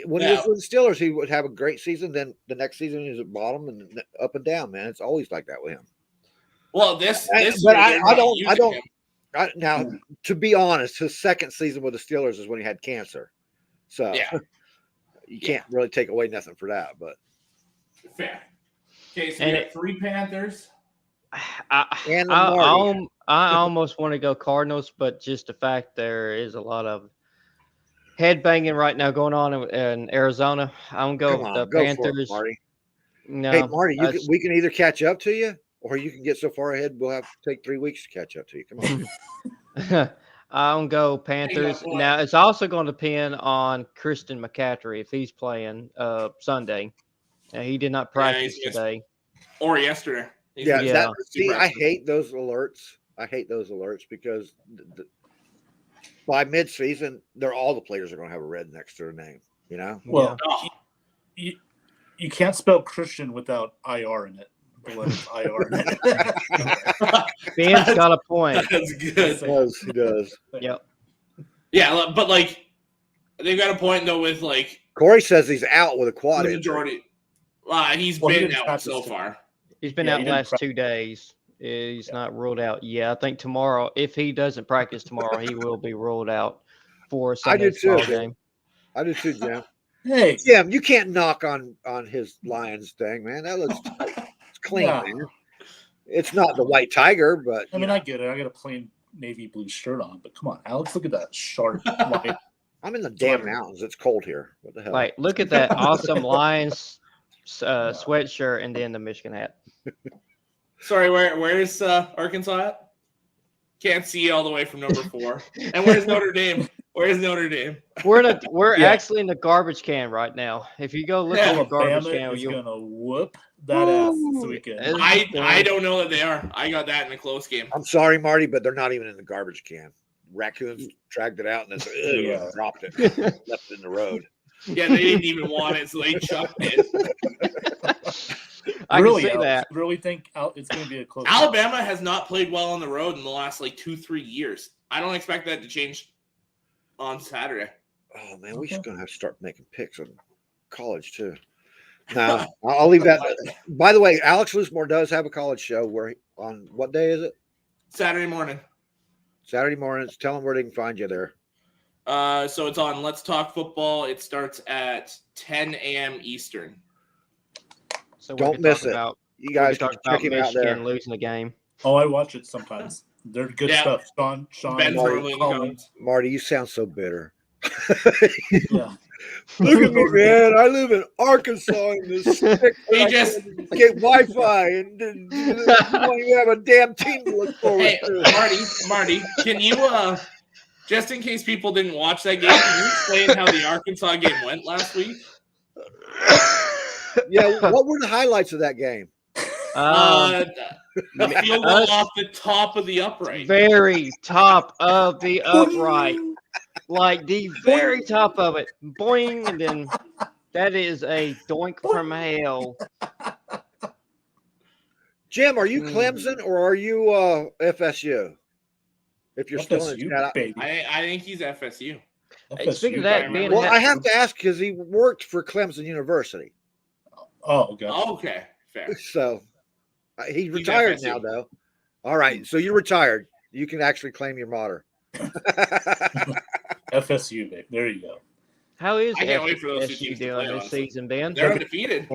When he was with the Steelers, he would have a great season. Then the next season he's at bottom and up and down. Man, it's always like that with him. Well, this But year I they're not don't. using him. Now, to be honest, his second season with the Steelers is when he had cancer. So Yeah. you can't really take away nothing for that. But Fair. Okay, so And we have three Panthers. and I almost want to go Cardinals, but just the fact there is a lot of head banging right now going on in Arizona. I'm going to go with the Panthers. Marty. No, Hey, Marty, we can either catch up to you, or you can get so far ahead we'll have to take 3 weeks to catch up to you. Come on. I'm go Panthers. point. Now it's also going to depend on Christian McCaffrey if he's playing Sunday. Now, he did not practice today. Or yesterday. Yeah. I hate those alerts. Because by mid-season, all the players are going to have a red next to their name. Well, you can't spell Christian without IR in it. The letters IR in it. Ben's got a point. That's good. He does. Yep. Yeah, but like they've got a point though with like Corey says he's out with a quad the injury. majority. He's Well, he been didn't out practice so today. far. He's been Yeah, out he the didn't last 2 days. He's not ruled out. Yeah, I think tomorrow, if he doesn't practice tomorrow, he will be ruled out for Sunday's too. ball game. I do too, Jim. Hey, Jim, you can't knock on his Lions thing, man. That looks it's clean, Yeah. man. It's not the white tiger, but I mean, I get it. I got a plain navy blue shirt on, but come on, Alex, look at that sharp white. I'm in the damn mountains. It's cold here. What the hell? Like, look at that awesome Lions sweatshirt and then the Michigan hat. Sorry, where's Arkansas at? Can't see all the way from number 4. And where's Notre Dame? Where's Notre Dame? We're Yeah. actually in the garbage can right now. If you go look at the garbage Alabama can, is you'll gonna whoop that ass this weekend. I don't know that they are. I got that in a close game. I'm sorry, Marty, but they're not even in the garbage can. Raccoons dragged it out and then dropped it, left it in the road. Yeah, they didn't even want it, so they chucked it. I really, can see Alex, that. you really think it's going to be a close? Alabama has not played well on the road in the last 2-3 years. I don't expect that to change on Saturday. Oh man, we're gonna have to start making picks on college too. No, I'll leave that. By the way, Alex Loosemore does have a college show on what day is it? Saturday morning. Saturday mornings. Tell them where they can find you there. So it's on Let's Talk Football. It starts at 10 a.m. Eastern. So Don't miss it. You guys can check him out there. Michigan losing the game. Oh, I watch it sometimes. They're good stuff. Sean, Ben's Marty, normally in the comments. Marty, you sound so bitter. Yeah. Look at me, man. I live in Arkansas in this stick. He just get Wi-Fi and you don't even have a damn team to look forward to. Marty, can you just in case people didn't watch that game, can you explain how the Arkansas game went last week? Yeah, what were the highlights of that game? The field goal off the top of the upright. Very top of the upright. Like the very top of it. Boing, and then that is a doink from hell. Jim, are you Clemson or are you FSU? If you're still in FSU, baby. I think he's FSU. Speaking of that, well, I have to ask because he worked for Clemson University. Oh, gotcha. Oh, okay. Fair. So he's retired now, though. All right. So you're retired. You can actually claim your motto. FSU, babe. There you go. How is I can't wait for those two FSU teams to doing play this season, Ben? They're undefeated.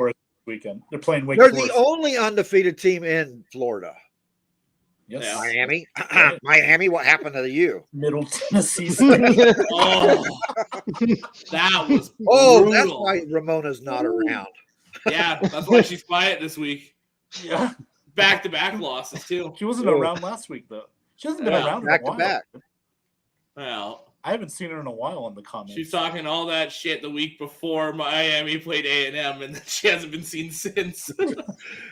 Weekend. They're playing Wake They're Forest. the only undefeated team in Florida. Yes. Yeah. Miami. Miami, what happened to you? Middle Tennessee. Oh, that was Oh, that's brutal. why Ramona's not around. Yeah, that's why she's quiet this week. Yeah. Back-to-back losses, too. She wasn't around last week, though. She hasn't been around in a while. Back. Well, I haven't seen her in a while on the comments. she's talking all that shit the week before Miami played A&M, and then she hasn't been seen since.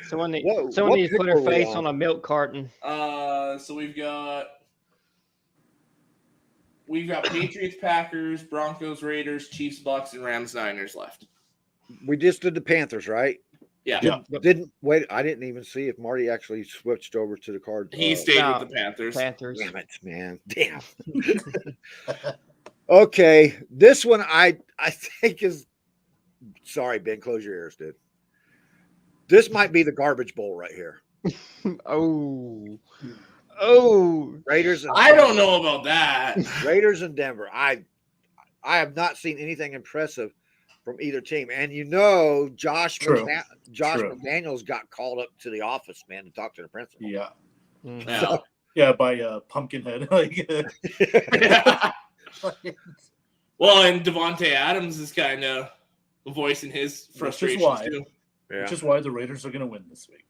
Someone needs What to put her pick were we face on? on a milk carton. So we've got Patriots, Packers, Broncos, Raiders, Chiefs, Bucs, and Rams, Niners left. We just did the Panthers, right? Yeah. Yeah. Didn't wait. I didn't even see if Marty actually switched over to the card. He stayed No. with the Panthers. Panthers. Damn it, man. Damn. Okay. This one I think is sorry, Ben. Close your ears, dude. This might be the garbage bowl right here. Oh. Raiders and I don't know about that. Raiders and Denver. I have not seen anything impressive from either team. And Josh McDaniels got called up to the office, man, to talk to the principal. Yeah. Yeah. Yeah, by Pumpkinhead. Yeah. Well, and Devontae Adams is kind of voicing his frustrations too. Yeah. Which is why the Raiders are going to win this week.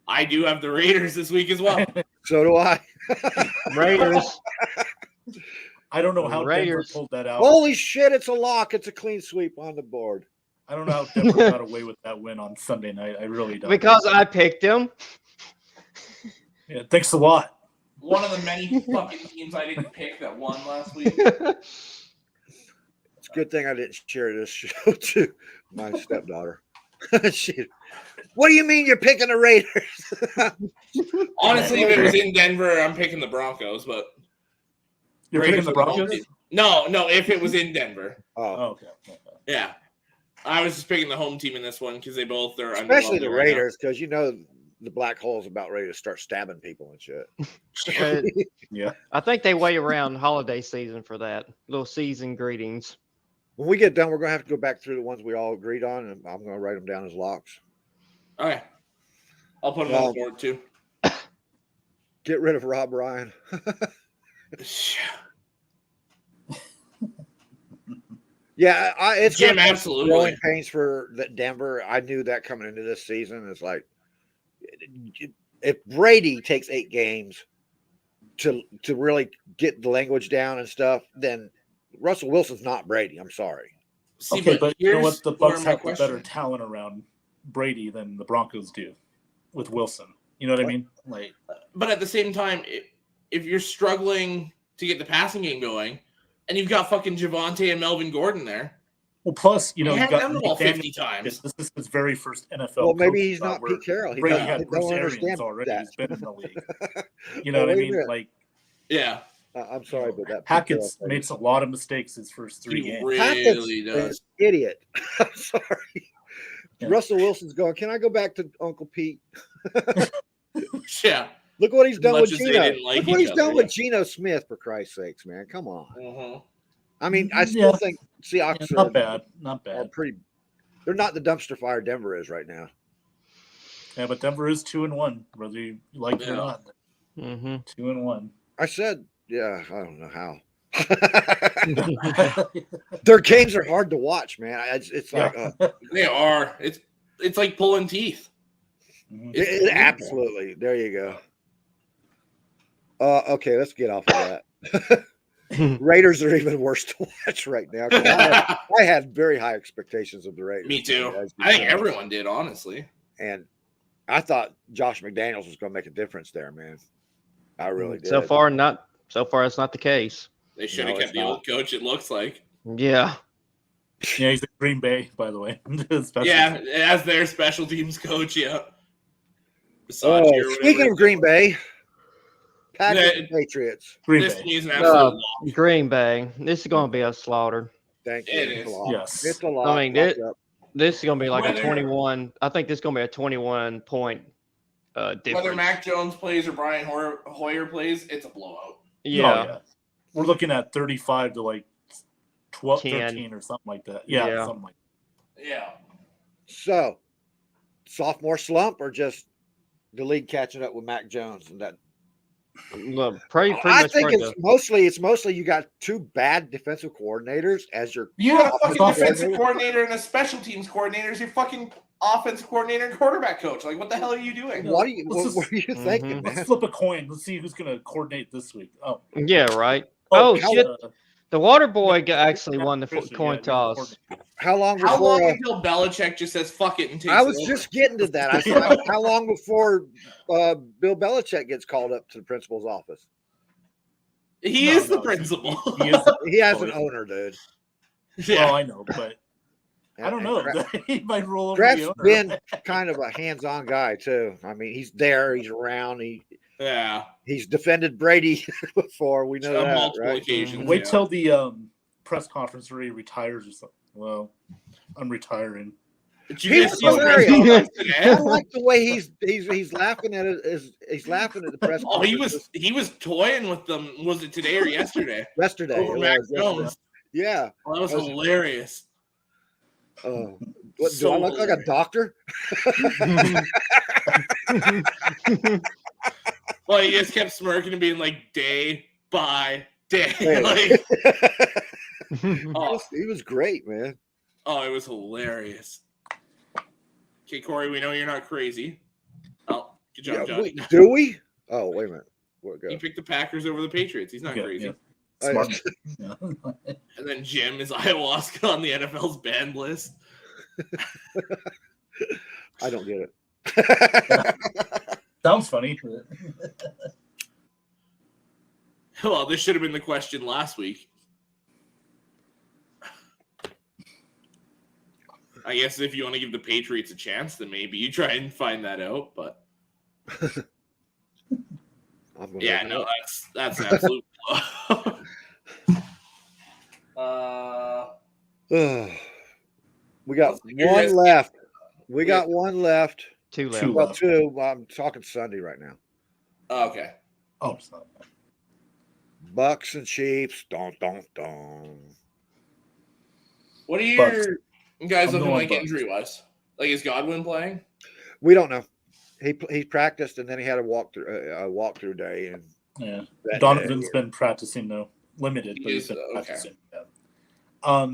I do have the Raiders this week as well. So do I. Raiders. I don't know how Raiders. Denver pulled that out. Holy shit, it's a lock. It's a clean sweep on the board. I don't know how Denver got away with that win on Sunday night. I really don't. Because I picked him. Yeah, thanks a lot. One of the many fucking teams I didn't pick that won last week. It's a good thing I didn't share this show to my stepdaughter. What do you mean you're picking the Raiders? Honestly, if it was in Denver, I'm picking the Broncos, but You're Raiders picking the are the home Broncos? team. No, if it was in Denver. Oh, Okay. Yeah. I was just picking the home team in this one because they both are especially the underwhelming right now. Raiders, because the black hole's about ready to start stabbing people and shit. Yeah. I think they wait around holiday season for that. Little season greetings. When we get done, we're going to have to go back through the ones we all agreed on, and I'm going to write them down as locks. Okay. I'll put them on the board too. Get rid of Rob Ryan. Yeah, it's Jim, gonna be absolutely. growing pains for Denver. I knew that coming into this season. It's like if Brady takes 8 games to really get the language down and stuff, then Russell Wilson's not Brady. I'm sorry. See, Okay, but you know here's what? The where Bucs my have the question- better talent around Brady than the Broncos do with Wilson. You know what I mean? Like, But at the same time, if you're struggling to get the passing game going, and you've got fucking Javonte and Melvin Gordon there, well, plus, you know, hand you've got them the ball McDaniel. 50 times. This is his very first NFL. Well, maybe coaching he's job not where Pete Carroll. He Brady doesn't- had Bruce don't Arians understand already. that. He's been in the league. You know what I Well, mean? wait a Like, Yeah, I'm sorry, but that Hackett's made a lot of mistakes his first 3 he games. really Hackett's does. an idiot. I'm sorry. Yeah. Russell Wilson's going, can I go back to Uncle Pete? Yeah. Look what he's done Much with as they Geno. didn't like Look what each he's done other, with Geno Smith, for Christ's sakes, man. Come on. Mhm. I mean, I still think Seahawks not bad. Not are bad. pretty. They're not the dumpster fire Denver is right now. Yeah, but Denver is 2-1, whether you like it or not. 2-1. I said, yeah, I don't know how. Their games are hard to watch, man. It's like they are. It's like pulling teeth. absolutely. There you go. Okay, let's get off of that. Raiders are even worse to watch right now. I had very high expectations of the Raiders. Me too. I think everyone did, honestly. And I thought Josh McDaniels was going to make a difference there, man. I really did. So far, it's not the case. They should have kept the old coach, it looks like. Yeah. Yeah, he's in Green Bay, by the way. Yeah, as their special teams coach, yeah. Speaking of Green Bay, Packers and Patriots. Green this Bay. is an absolute loss. Green Bay. This is going to be a slaughter. Thank you. It It's is. a lot. Yes. It's a lot. I mean, this is going to be like a 21. I think this is going to be a 21-point difference. Whether Mac Jones plays or Brian Hoyer plays, it's a blowout. Yeah. We're looking at 35 to like 12, 10. 13 or something like that. Yeah, something like that. Yeah. So, sophomore slump or just the league catching up with Mac Jones and that? Look, pretty I much think it's mostly you got two bad defensive coordinators as your. You got a fucking defensive coordinator and a special teams coordinator as your fucking offensive coordinator and quarterback coach. Like, what the hell are you doing? What are you thinking, man? Let's flip a coin. Let's see who's going to coordinate this week. Oh, yeah, right. Oh shit! The water boy actually won the coin toss. How long until Belichick just says fuck it and takes I was it just getting to that. I said, how long before Bill Belichick gets called up to the principal's office? He is the principal. He has an owner, dude. Yeah. Well, I know, but I don't know. He might roll over Kraft's the owner. been kind of a hands-on guy too. I mean, he's there, he's around. He's defended Brady before. We know that, multiple right? occasions. Wait till the press conference where he retires or something. Well, I'm retiring. He was hilarious. I like the way he's laughing at it. He's laughing at the press. Oh, he was toying with them. Was it today or yesterday? Yesterday. Over Mac Jones. Yeah. Oh, that was hilarious. What, do I look like a doctor? Well, he just kept smirking and being like, day by day. Like, He was great, man. Oh, it was hilarious. Okay, Corey, we know you're not crazy. Oh, good job, Johnny. Do we? Oh, wait a minute. He picked the Packers over the Patriots. He's not crazy. Yeah. Smart. And then Jim is ayahuasca on the NFL's banned list. I don't get it. Sounds funny. Well, this should have been the question last week. I guess if you want to give the Patriots a chance, then maybe you try and find that out. But yeah, no, that's an absolute we got one left. We got one left. Two left. Well, two. I'm talking Sunday right now. Okay. Oh, it's not bad. Bucs and Chiefs. Don, don, don. What are your guys looking like injury-wise? Like, is Godwin playing? We don't know. He practiced and then he had a walkthrough day. And yeah, Donovan's been practicing though, limited, but he's been practicing. Yeah.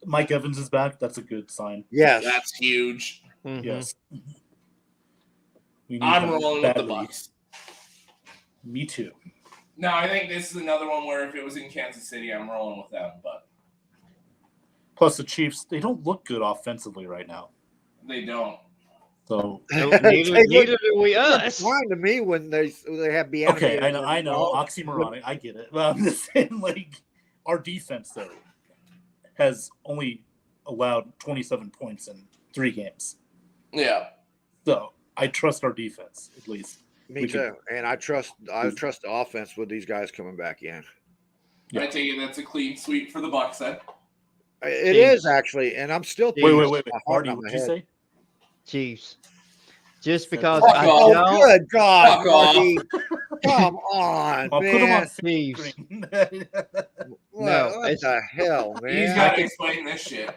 Mike Evans is back. That's a good sign. Yes, that's huge. Mm-hmm. Yes. I'm rolling with the Bucs. Me too. No, I think this is another one where if it was in Kansas City, I'm rolling with them. But plus the Chiefs, they don't look good offensively right now. They don't. So neither do we us. Fine to me when they have Bieniemy. Okay, I know, oxymoronic. I get it. But I'm just saying, like, our defense though has only allowed 27 points in 3 games. Yeah. So I trust our defense at least. Me too, and I trust the offense with these guys coming back in. Yeah. I take it that's a clean sweep for the Bucs then. It is actually, and I'm still. Wait. Marty, what did you say? Chiefs. Just because good God, Marty. Come on, I'll man. put him on Chiefs. No, what it's the hell, He's man? got to explain this shit.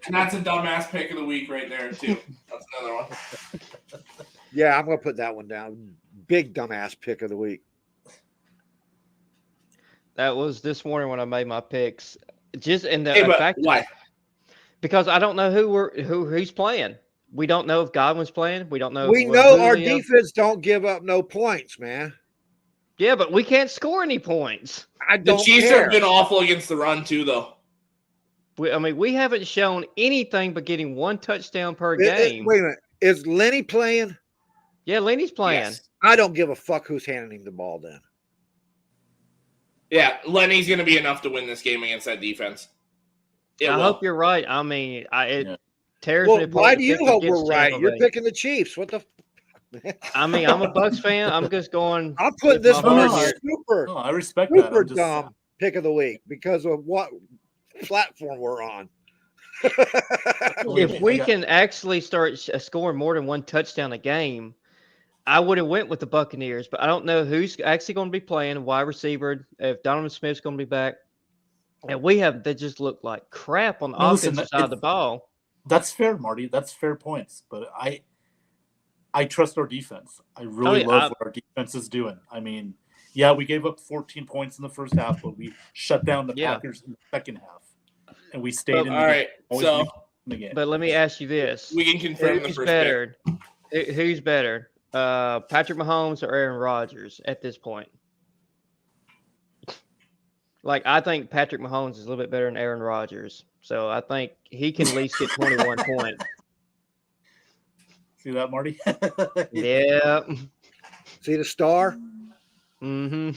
And that's a dumbass pick of the week right there, too. That's another one. Yeah, I'm gonna put that one down. Big dumbass pick of the week. that was this morning when I made my picks. Just in the Hey, but fact why? because I don't know who's playing. We don't know if Godwin's playing. We don't know. We if know our Julio. defense don't give up no points, man. Yeah, but we can't score any points. I The don't Chiefs care. have been awful against the run, too, though. We haven't shown anything but getting one touchdown per game. Wait a minute. Is Lenny playing? Yeah, Lenny's playing. Yes. I don't give a fuck who's handing him the ball then. Yeah, Lenny's going to be enough to win this game against that defense. I hope you're right. I mean, it tears Well, me apart. why to do you pick hope against we're right? Tampa You're Bay. picking the Chiefs. What the? I mean, I'm a Bucs fan. I'm just going. I'm putting with this my one heart. super, No, I respect that. super I'm just, dumb pick of the week because of what platform we're on. If we can actually start scoring more than one touchdown a game, I would have went with the Buccaneers. But I don't know who's actually going to be playing wide receiver. If Donovan Smith's going to be back, and they just look like crap on the offensive side of the ball. That's fair, Marty. That's fair points. But I trust our defense. I really love what our defense is doing. I mean, yeah, we gave up 14 points in the first half, but we shut down the Packers in the second half, and we stayed in the all right, game. so the game. But let me ask you this: we can confirm the who's first better? Who's better, Patrick Mahomes or Aaron Rodgers at this point? Like, I think Patrick Mahomes is a little bit better than Aaron Rodgers, so I think he can at least get 21 points. See that, Marty? Yeah. See the star? Mm-hmm.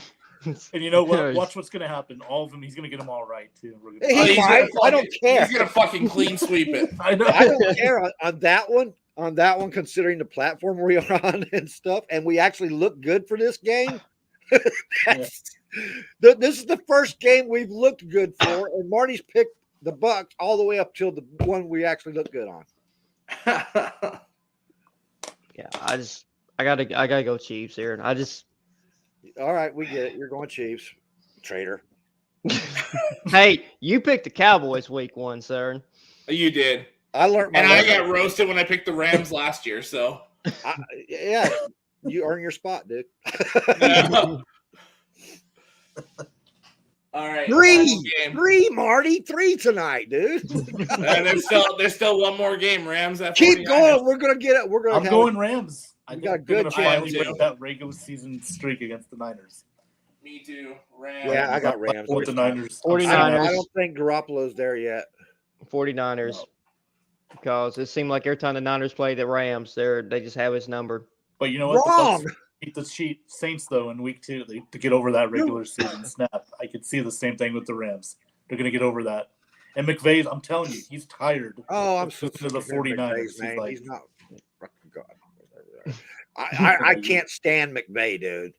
And you know what? Watch what's going to happen. All of them, he's going to get them all right, too. He might. I don't care. He's going to fucking clean sweep it. I know. I don't care on that one. On that one, considering the platform we are on and stuff, and we actually look good for this game. This is the first game we've looked good for, and Marty's picked the Bucs all the way up till the one we actually look good on. Yeah, I gotta go Chiefs here. All right, we get it. You're going Chiefs, traitor. Hey, you picked the Cowboys week 1, sir. You did. I learned my and I lesson. got roasted when I picked the Rams last year, so. Yeah, you earn your spot, dude. All right. Three, Marty. 3 tonight, dude. And there's still one more game. Rams at Keep 49ers. going. We're gonna get it. I'm going Rams. I think got they're good going to finally chances. break that regular season streak against the Niners. Me too. Rams. Yeah, I got Rams. With the Niners. 49ers. I don't think Garoppolo's there yet. 49ers. No. Because it seemed like every time the Niners play the Rams, they just have his number. But you know what? Wrong. The Bucs beat the Saints, though, in week 2 to get over that regular season snap. I could see the same thing with the Rams. They're going to get over that. And McVay, I'm telling you, he's tired. Oh, I'm so to the 49ers. man. Like, He's not. God. I can't stand McVay, dude.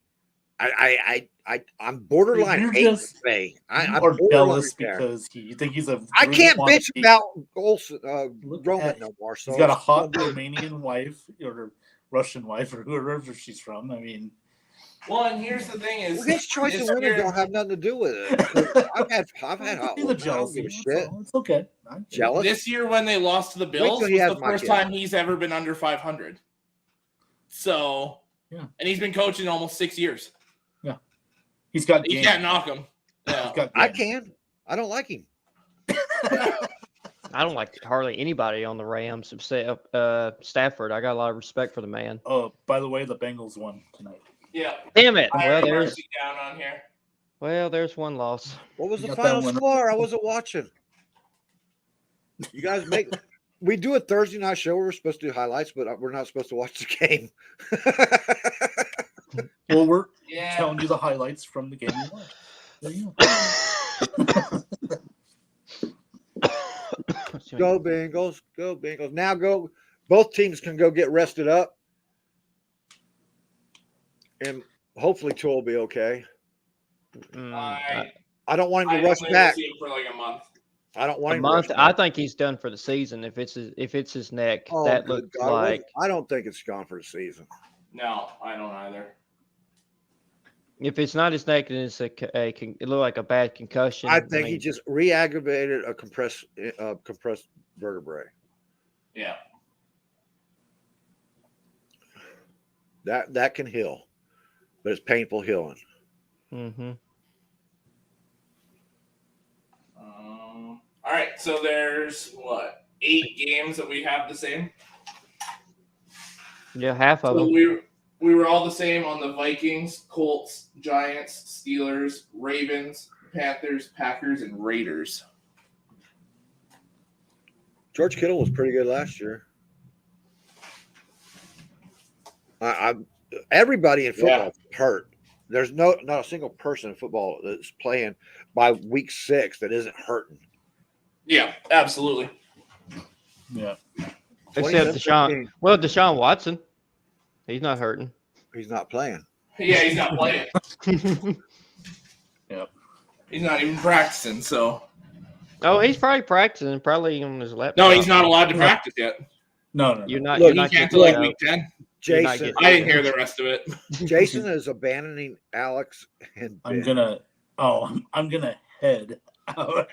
I'm borderline You're hate just- McVay. you I'm are borderline jealous there. because you think he's a. I can't really bitch about Olsen, Look Roman at- no more. So He's got a it's hot gonna be- Romanian wife or Russian wife or whoever she's from. I mean, Well, and here's the thing is Well, his choice of this women year- don't have nothing to do with it. I've had hot the women. I don't jealousy. give a That's shit. all. It's okay. Jealous. This year when they lost to the Bills till was he has the my first kid. time he's ever been under 500. So, Yeah. and he's been coaching almost 6 years. He's got. You game. can't knock him. Yeah. He's got I game. can. I don't like him. I don't like hardly anybody on the Rams except Stafford. I got a lot of respect for the man. Oh, by the way, the Bengals won tonight. Yeah. Damn it! I Well, already there's marked it down on here. there's one loss. What was You the got that final one. score? I wasn't watching. You guys make. We do a Thursday night show. We're supposed to do highlights, but we're not supposed to watch the game. Well, we're Yeah. telling you the highlights from the game you watched. There you go. Go Bengals. Go Bengals. Now go. Both teams can go get rested up. And hopefully Tua will be okay. I I don't want him to I rush definitely will back. see him for like a month. I don't want A him month. to rush I back. think he's done for the season. If it's his neck, Oh, that good looks God. like I don't think it's gone for the season. No, I don't either. If it's not his neck, then it's it looked like a bad concussion. I think he just re-aggravated a compressed vertebrae. Yeah. That can heal, but it's painful healing. Mm-hmm. All right, so there's 8 games that we have the same. Yeah, half of So them. we were all the same on the Vikings, Colts, Giants, Steelers, Ravens, Panthers, Packers, and Raiders. George Kittle was pretty good last year. Everybody in football is hurt. There's not a single person in football that's playing by week 6 that isn't hurting. Yeah, absolutely. Yeah. Except Deshaun. Well, Deshaun Watson. He's not hurting. He's not playing. Yeah, he's not playing. Yep. He's not even practicing, so. Oh, he's probably practicing, probably on his laptop. No, he's not allowed to practice yet. No. You're not. Look, You're not He can't getting till it week 10. Jason, I didn't hear the rest of it. Jason is abandoning Alex and I'm Ben. gonna head out.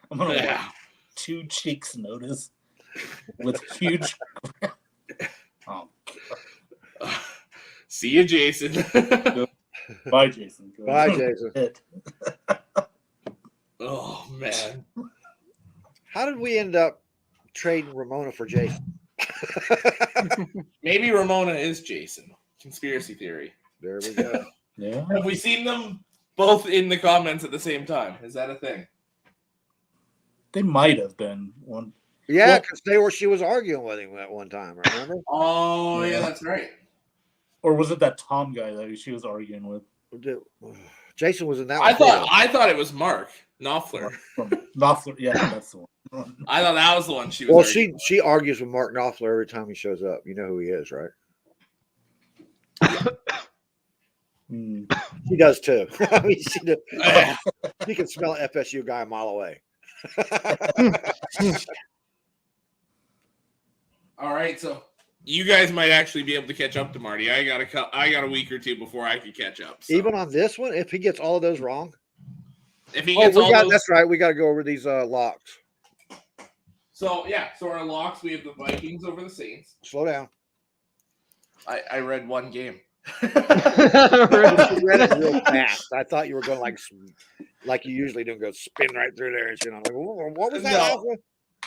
I'm gonna Yeah. watch 2 cheeks notice with huge. Oh, See you, Jason. bye, Jason. Bye, Jason. Hit. Oh, man. How did we end up trading Ramona for Jason? Maybe Ramona is Jason. Conspiracy theory. There we go. Yeah. Have we seen them both in the comments at the same time? Is that a thing? They might have been one. Yeah, because she was arguing with him at one time. Remember? Oh, yeah, that's right. Or was it that Tom guy that she was arguing with? Jason was in that I one. I thought it was Mark Knopfler. Knopfler. Yeah, that's the one. I thought that was the one she was. Well, arguing with. she argues with Mark Knopfler every time he shows up. You know who he is, right? She does too. I mean, she can smell an FSU guy a mile away. All right, so you guys might actually be able to catch up to Marty. I got a week or two before I could catch up. So. Even on this one, if he gets all of those wrong. If he gets that's right. We got to go over these locks. So our locks, we have the Vikings over the Saints. Slow down. I read one game. You read it real fast. I thought you were going like you usually do, go spin right through there and shit. I'm like, what was that? No.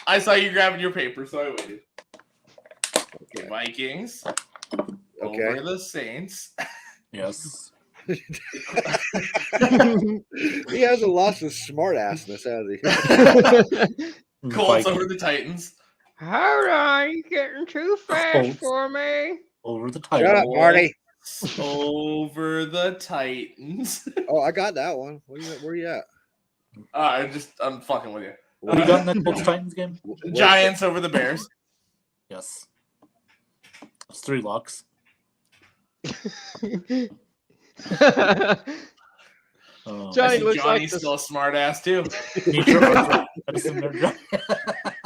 I saw you grabbing your paper, so I waited. Okay. Vikings over the Saints. Yes. He hasn't lost his smart assness, has he? Colts over the Titans. Hold on, you're getting too fast Colts. for me. Over the Shut Titans. up, Marty. Over the Titans. Oh, I got that one. Where you at? I'm fucking with you. What do you got in that Colts Titans game? Giants over the Bears. Yes. That's 3 locks. Johnny looks Johnny's like still a smart ass too.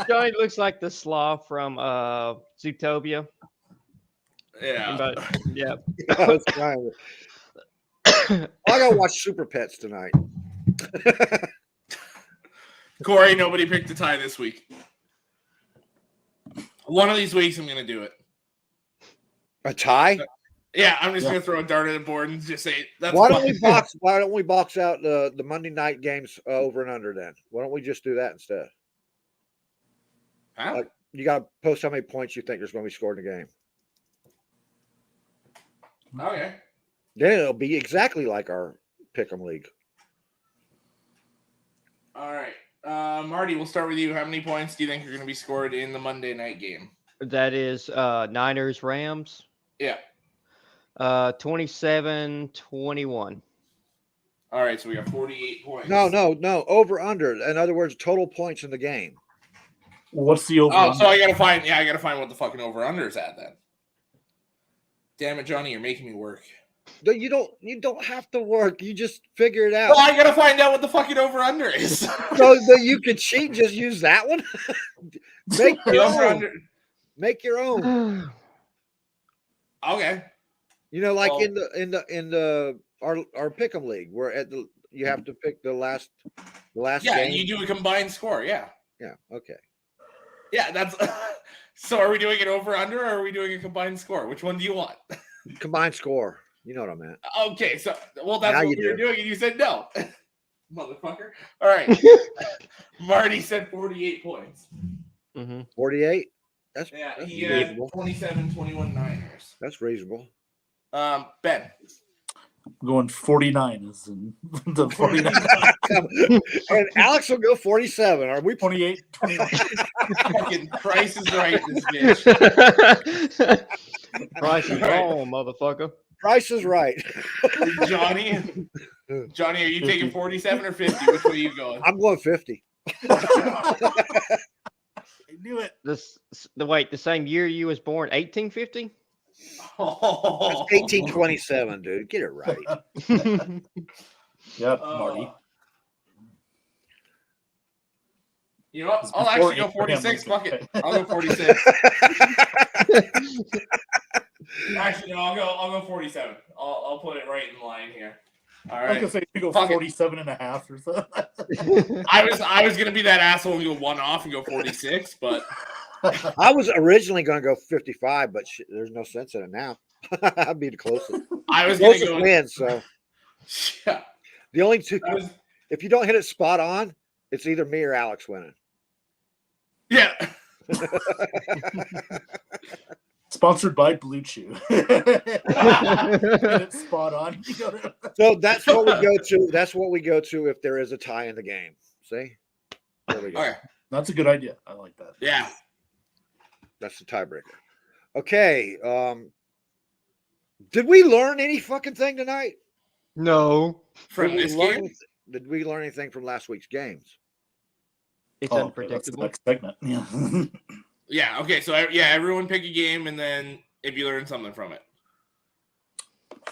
Johnny looks like the sloth from Zootopia. Yeah. But, yeah. I gotta watch Super Pets tonight. Corey, nobody picked a tie this week. One of these weeks, I'm gonna do it. A tie? Yeah, I'm just gonna throw a dart at the board and just say that's. Why don't we box out the Monday night games over and under then? Why don't we just do that instead? Huh? Like, you got to post how many points you think there's going to be scored in the game. Okay. Then it'll be exactly like our Pick'em League. All right. Marty, we'll start with you. How many points do you think are going to be scored in the Monday night game? That is Niners Rams. Yeah. 27-21. All right, so we got 48 points. No. Over under. In other words, total points in the game. What's the over? Oh, so I gotta find what the fucking over under is at then. Damn it, Johnny, you're making me work. You don't have to work. You just figure it out. Well, I gotta find out what the fucking over under is. So that you could cheat, just use that one. Make The your over own. under. Make your own. Okay. You know, like Well- in the our pick'em league. We're at you have to pick the last Yeah, game. you do a combined score. Yeah. Yeah. Okay. Yeah, that's. So are we doing it over under, or are we doing a combined score? Which one do you want? Combined score. You know what I meant. Okay, so that's Now what you we were do. doing, and you said no, motherfucker. All right, Marty said 48 points. 48. That's He had reasonable. 27-21 Niners. That's reasonable. Ben. I'm going 49 is in the 49. And Alex will go 47. Are we 28, 21. Fucking Price is right, this bitch. Price is wrong, motherfucker. Price is right. Johnny, are you taking 47 or 50? Which way are you going? I'm going 50. I knew it. The same year you was born, 1850? Oh. That's 1827, dude. Get it right. Yep, Marty. You know what? It's I'll before actually go Abraham 46. Fuck Lincoln. it. I'll go 46. Actually, no, I'll go 47. I'll put it right in line here. All I was right. gonna say you go Fuck it. 47 and a half or something. I was gonna be that asshole and go one off and go 46, but I was originally going to go 55, but there's no sense in it now. I'd be the closest. I was gonna Closest go. wins. So Yeah, the only two, I was, if you don't hit it spot on, it's either me or Alex winning. yeah. Sponsored by Blue Chew. It's spot on. So that's what we go to. That's what we go to if there is a tie in the game. See? There we go. Okay. That's a good idea. I like that. Yeah. That's the tiebreaker. Okay. Did we learn any fucking thing tonight? No. From Did we this learn- game, Did we learn anything from last week's games? It's Oh, okay, that's the unpredictable. next segment. Yeah. yeah. Okay, so yeah, everyone pick a game, and then if you learn something from it.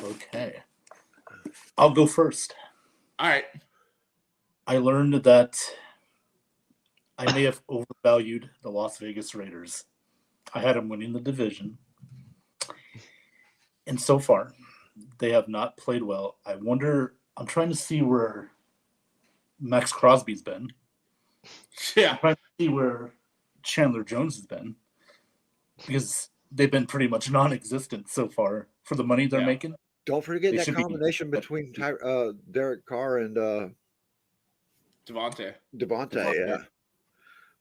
Okay. I'll go first. All right. I learned that I may have overvalued the Las Vegas Raiders. I had them winning the division. And so far, they have not played well. I'm trying to see where Max Crosby's been. Yeah. I'm trying to see where Chandler Jones has been. Because they've been pretty much non-existent so far for the money they're Yeah. making. Don't forget They that should be- combination between Derek Carr and Devontae. Devontae. Yeah.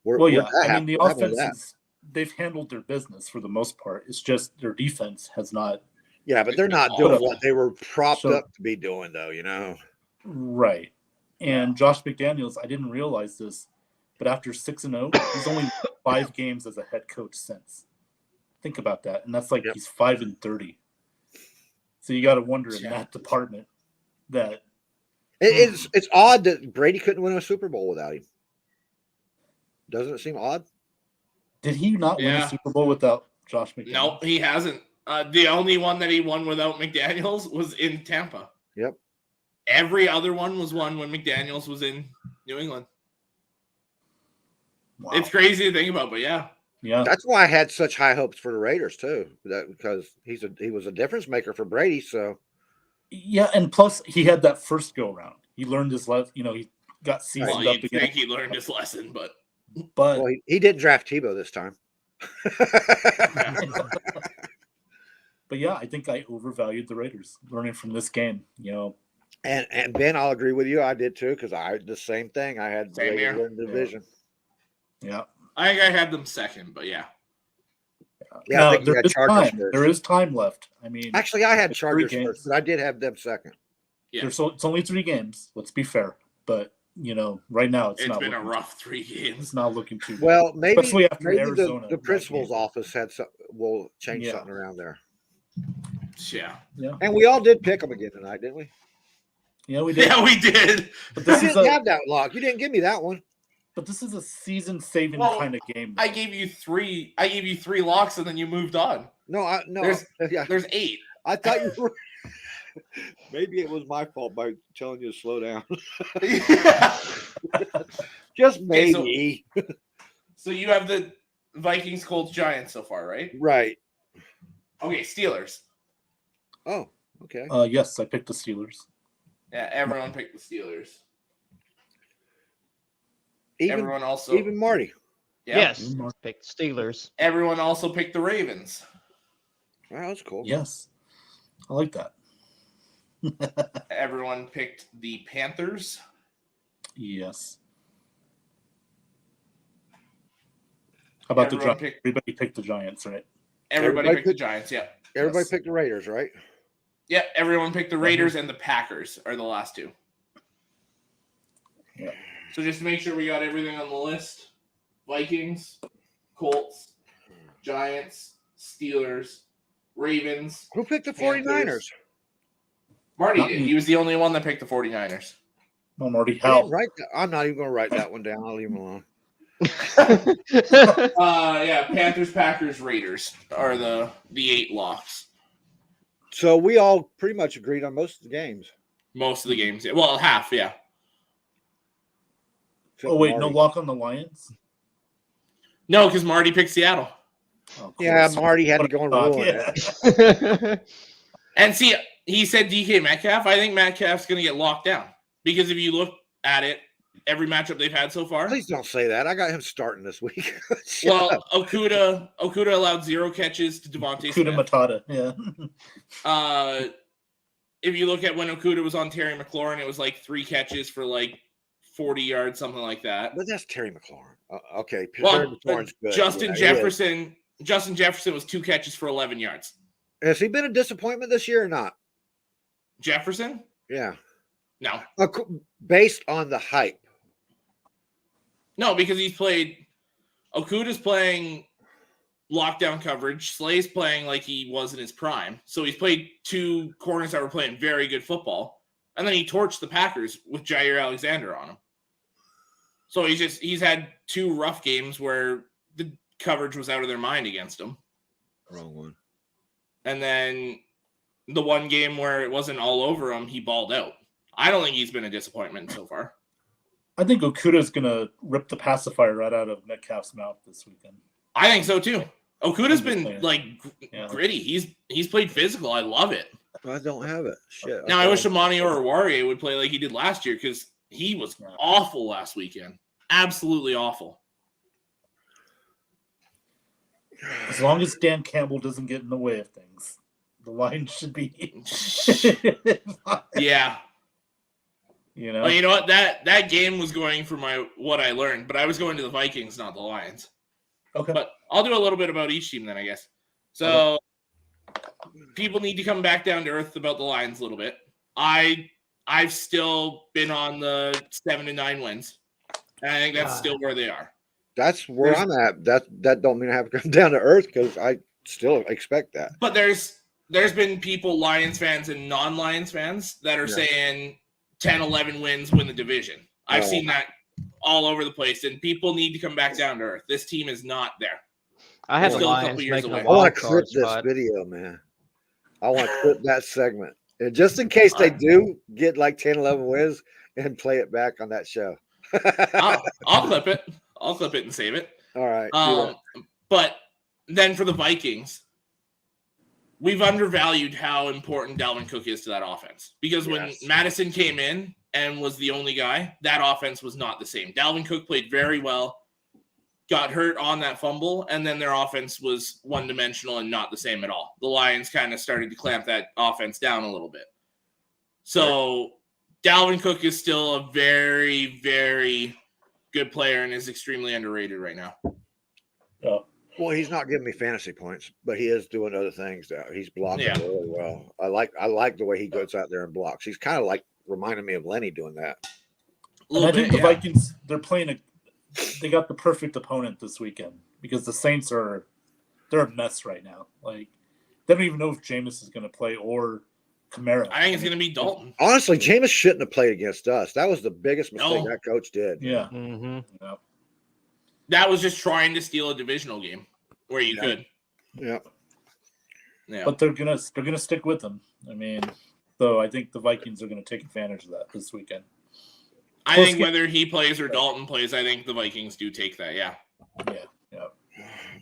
Well, yeah. I mean, the What happened with that? offenses, they've handled their business for the most part. It's just their defense has not. Yeah, but they're not Oh, doing okay. what they were propped So- up to be doing, though. You know. Right. And Josh McDaniels, I didn't realize this, but after 6-0, he's only 5 games as a head coach since. Think about that. And that's like Yep. he's 5-30. So you got to wonder in Yeah. that department that It's odd that Brady couldn't win a Super Bowl without him. Doesn't it seem odd? did he not win Yeah. a Super Bowl without Josh McDaniels? No, he hasn't. The only one that he won without McDaniels was in Tampa. Yep. Every other one was won when McDaniels was in New England. Wow. It's crazy to think about, but yeah. Yeah. That's why I had such high hopes for the Raiders too. Because he was a difference maker for Brady. So Yeah, and plus he had that first go round. He learned his lesson. He got seasoned Well, up you'd again. think he learned his lesson, but But well, he didn't draft Tebow this time. but yeah, I think I overvalued the Raiders learning from this game. And Ben, I'll agree with you. I did too because I the same thing. I had Same Raiders here. in the division. Yeah. I think I had them second, but yeah. Yeah, Now, I think you there had is Chargers time. first. There is time left. I mean, Actually, I had It's Chargers 3 games. first, but I did have them second. Yeah. it's only 3 games. Let's be fair. But right now it's It's not. been a looking- rough 3 games. It's not looking too. good. Well, maybe Especially after maybe Arizona, the that principal's game. office will change Yeah. something around there. Yeah. Yeah. And we all did pick them again tonight, didn't we? Yeah, we did. Yeah, we did. But You this is didn't a have that lock. You didn't give me that one. season-saving Well, kind of game. I gave you 3 locks and then you moved on. No, yeah. There's 8. I thought you were. Maybe it was my fault by telling you to slow down. Just Okay, so- maybe. So you have the Vikings, Colts, Giants so far, right? Right. Okay, Steelers. Oh, Okay. Yes, I picked the Steelers. Yeah, everyone picked the Steelers. Even Marty. Yeah. Yes, picked Steelers. Everyone also picked the Ravens. Wow, that's cool. Yes, I like that. Everyone picked the Panthers. Yes. How about Everyone the Giants? Everybody picked the Giants, right? Everybody picked the Giants, yeah. Everybody picked the Raiders, right? Yeah, everyone picked the Raiders and the Packers are the last two. Yeah. So just to make sure we got everything on the list, Vikings, Colts, Giants, Steelers, Ravens. Who picked the Panthers. 49ers? Marty Not did. me. He was the only one that picked the 49ers. No, Marty, I how? didn't write that. I'm not even going to write that one down. I'll leave him alone. Yeah, Panthers, Packers, Raiders are the 8 locks. So we all pretty much agreed on most of the games. Most of the games. Well, half, yeah. Oh, wait, no Marty. lock on the Lions? No, because Marty picked Seattle. Oh, of Yeah, course. Marty had to go and ruin it. And see, he said DK Metcalf. I think Metcalf's going to get locked down. Because if you look at it, every matchup they've had so far. Please don't say that. I got him starting this week. Well, Okuda allowed 0 catches to Devontae Smith. Kuda Matata, yeah. If you look at when Okuda was on Terry McLaurin, it was like 3 catches for like 40 yards, something like that. But that's Terry McLaurin. Okay, Well, Terry McLaurin's good. Justin Yeah, he Jefferson was 2 catches for 11 yards. is. Has he been a disappointment this year or not? Jefferson? Yeah. No. Based on the hype. No, because Okuda's playing lockdown coverage. Slay's playing like he was in his prime. So he's played 2 corners that were playing very good football. And then he torched the Packers with Jair Alexander on him. So he's had 2 rough games where the coverage was out of their mind against him. Wrong one. And then the one game where it wasn't all over him, he balled out. I don't think he's been a disappointment so far. I think Okuda's going to rip the pacifier right out of Metcalf's mouth this weekend. I think so too. Okuda's been Yeah. gritty. He's played physical. I love it. I don't have it. Shit. Now I wish Amani Oruwariye would play like he did last year because he was awful last weekend. Absolutely awful. As long as Dan Campbell doesn't get in the way of things, the line should be. Yeah. Well, you know what? That game was going for what I learned, but I was going to the Vikings, not the Lions. Okay. But I'll do a little bit about each team then, I guess. So people need to come back down to earth about the Lions a little bit. I've still been on the 7 to 9 wins. And I think that's still where they are. That's where I'm at. That don't mean I have to come down to earth because I still expect that. But there's been people, Lions fans and non-Lions fans, that are saying 10, 11 wins win the division. I've seen that all over the place, and people need to come back down to earth. This team is not there. I have Still the a couple Lions years making away. a I want wild to clip card this spot. video, man. I want to clip that segment. And just in case they do get like 10, 11 wins and play it back on that show. I'll clip it. I'll clip it and save it. All right. But then for the Vikings, we've undervalued how important Dalvin Cook is to that offense. Because when Madison came in and was the only guy, that offense was not the same. Dalvin Cook played very well, got hurt on that fumble, and then their offense was one-dimensional and not the same at all. The Lions kind of started to clamp that offense down a little bit. So Dalvin Cook is still a very, very good player and is extremely underrated right now. Well, he's not giving me fantasy points, but he is doing other things. He's blocking really well. I like the way he goes out there and blocks. He's kind of like reminding me of Lenny doing that. And I think the Vikings, they got the perfect opponent this weekend because the Saints they're a mess right now. Like they don't even know if Jameis is going to play or Kamara. I think it's going to be Dalton. Honestly, Jameis shouldn't have played against us. That was the biggest mistake that coach did. Yeah. Mm-hmm. Yeah. That was just trying to steal a divisional game where you could. Yeah. Yeah. But they're gonna stick with them. I mean, so I think the Vikings are gonna take advantage of that this weekend. I think whether he plays or Dalton plays, I think the Vikings do take that. Yeah. Yeah.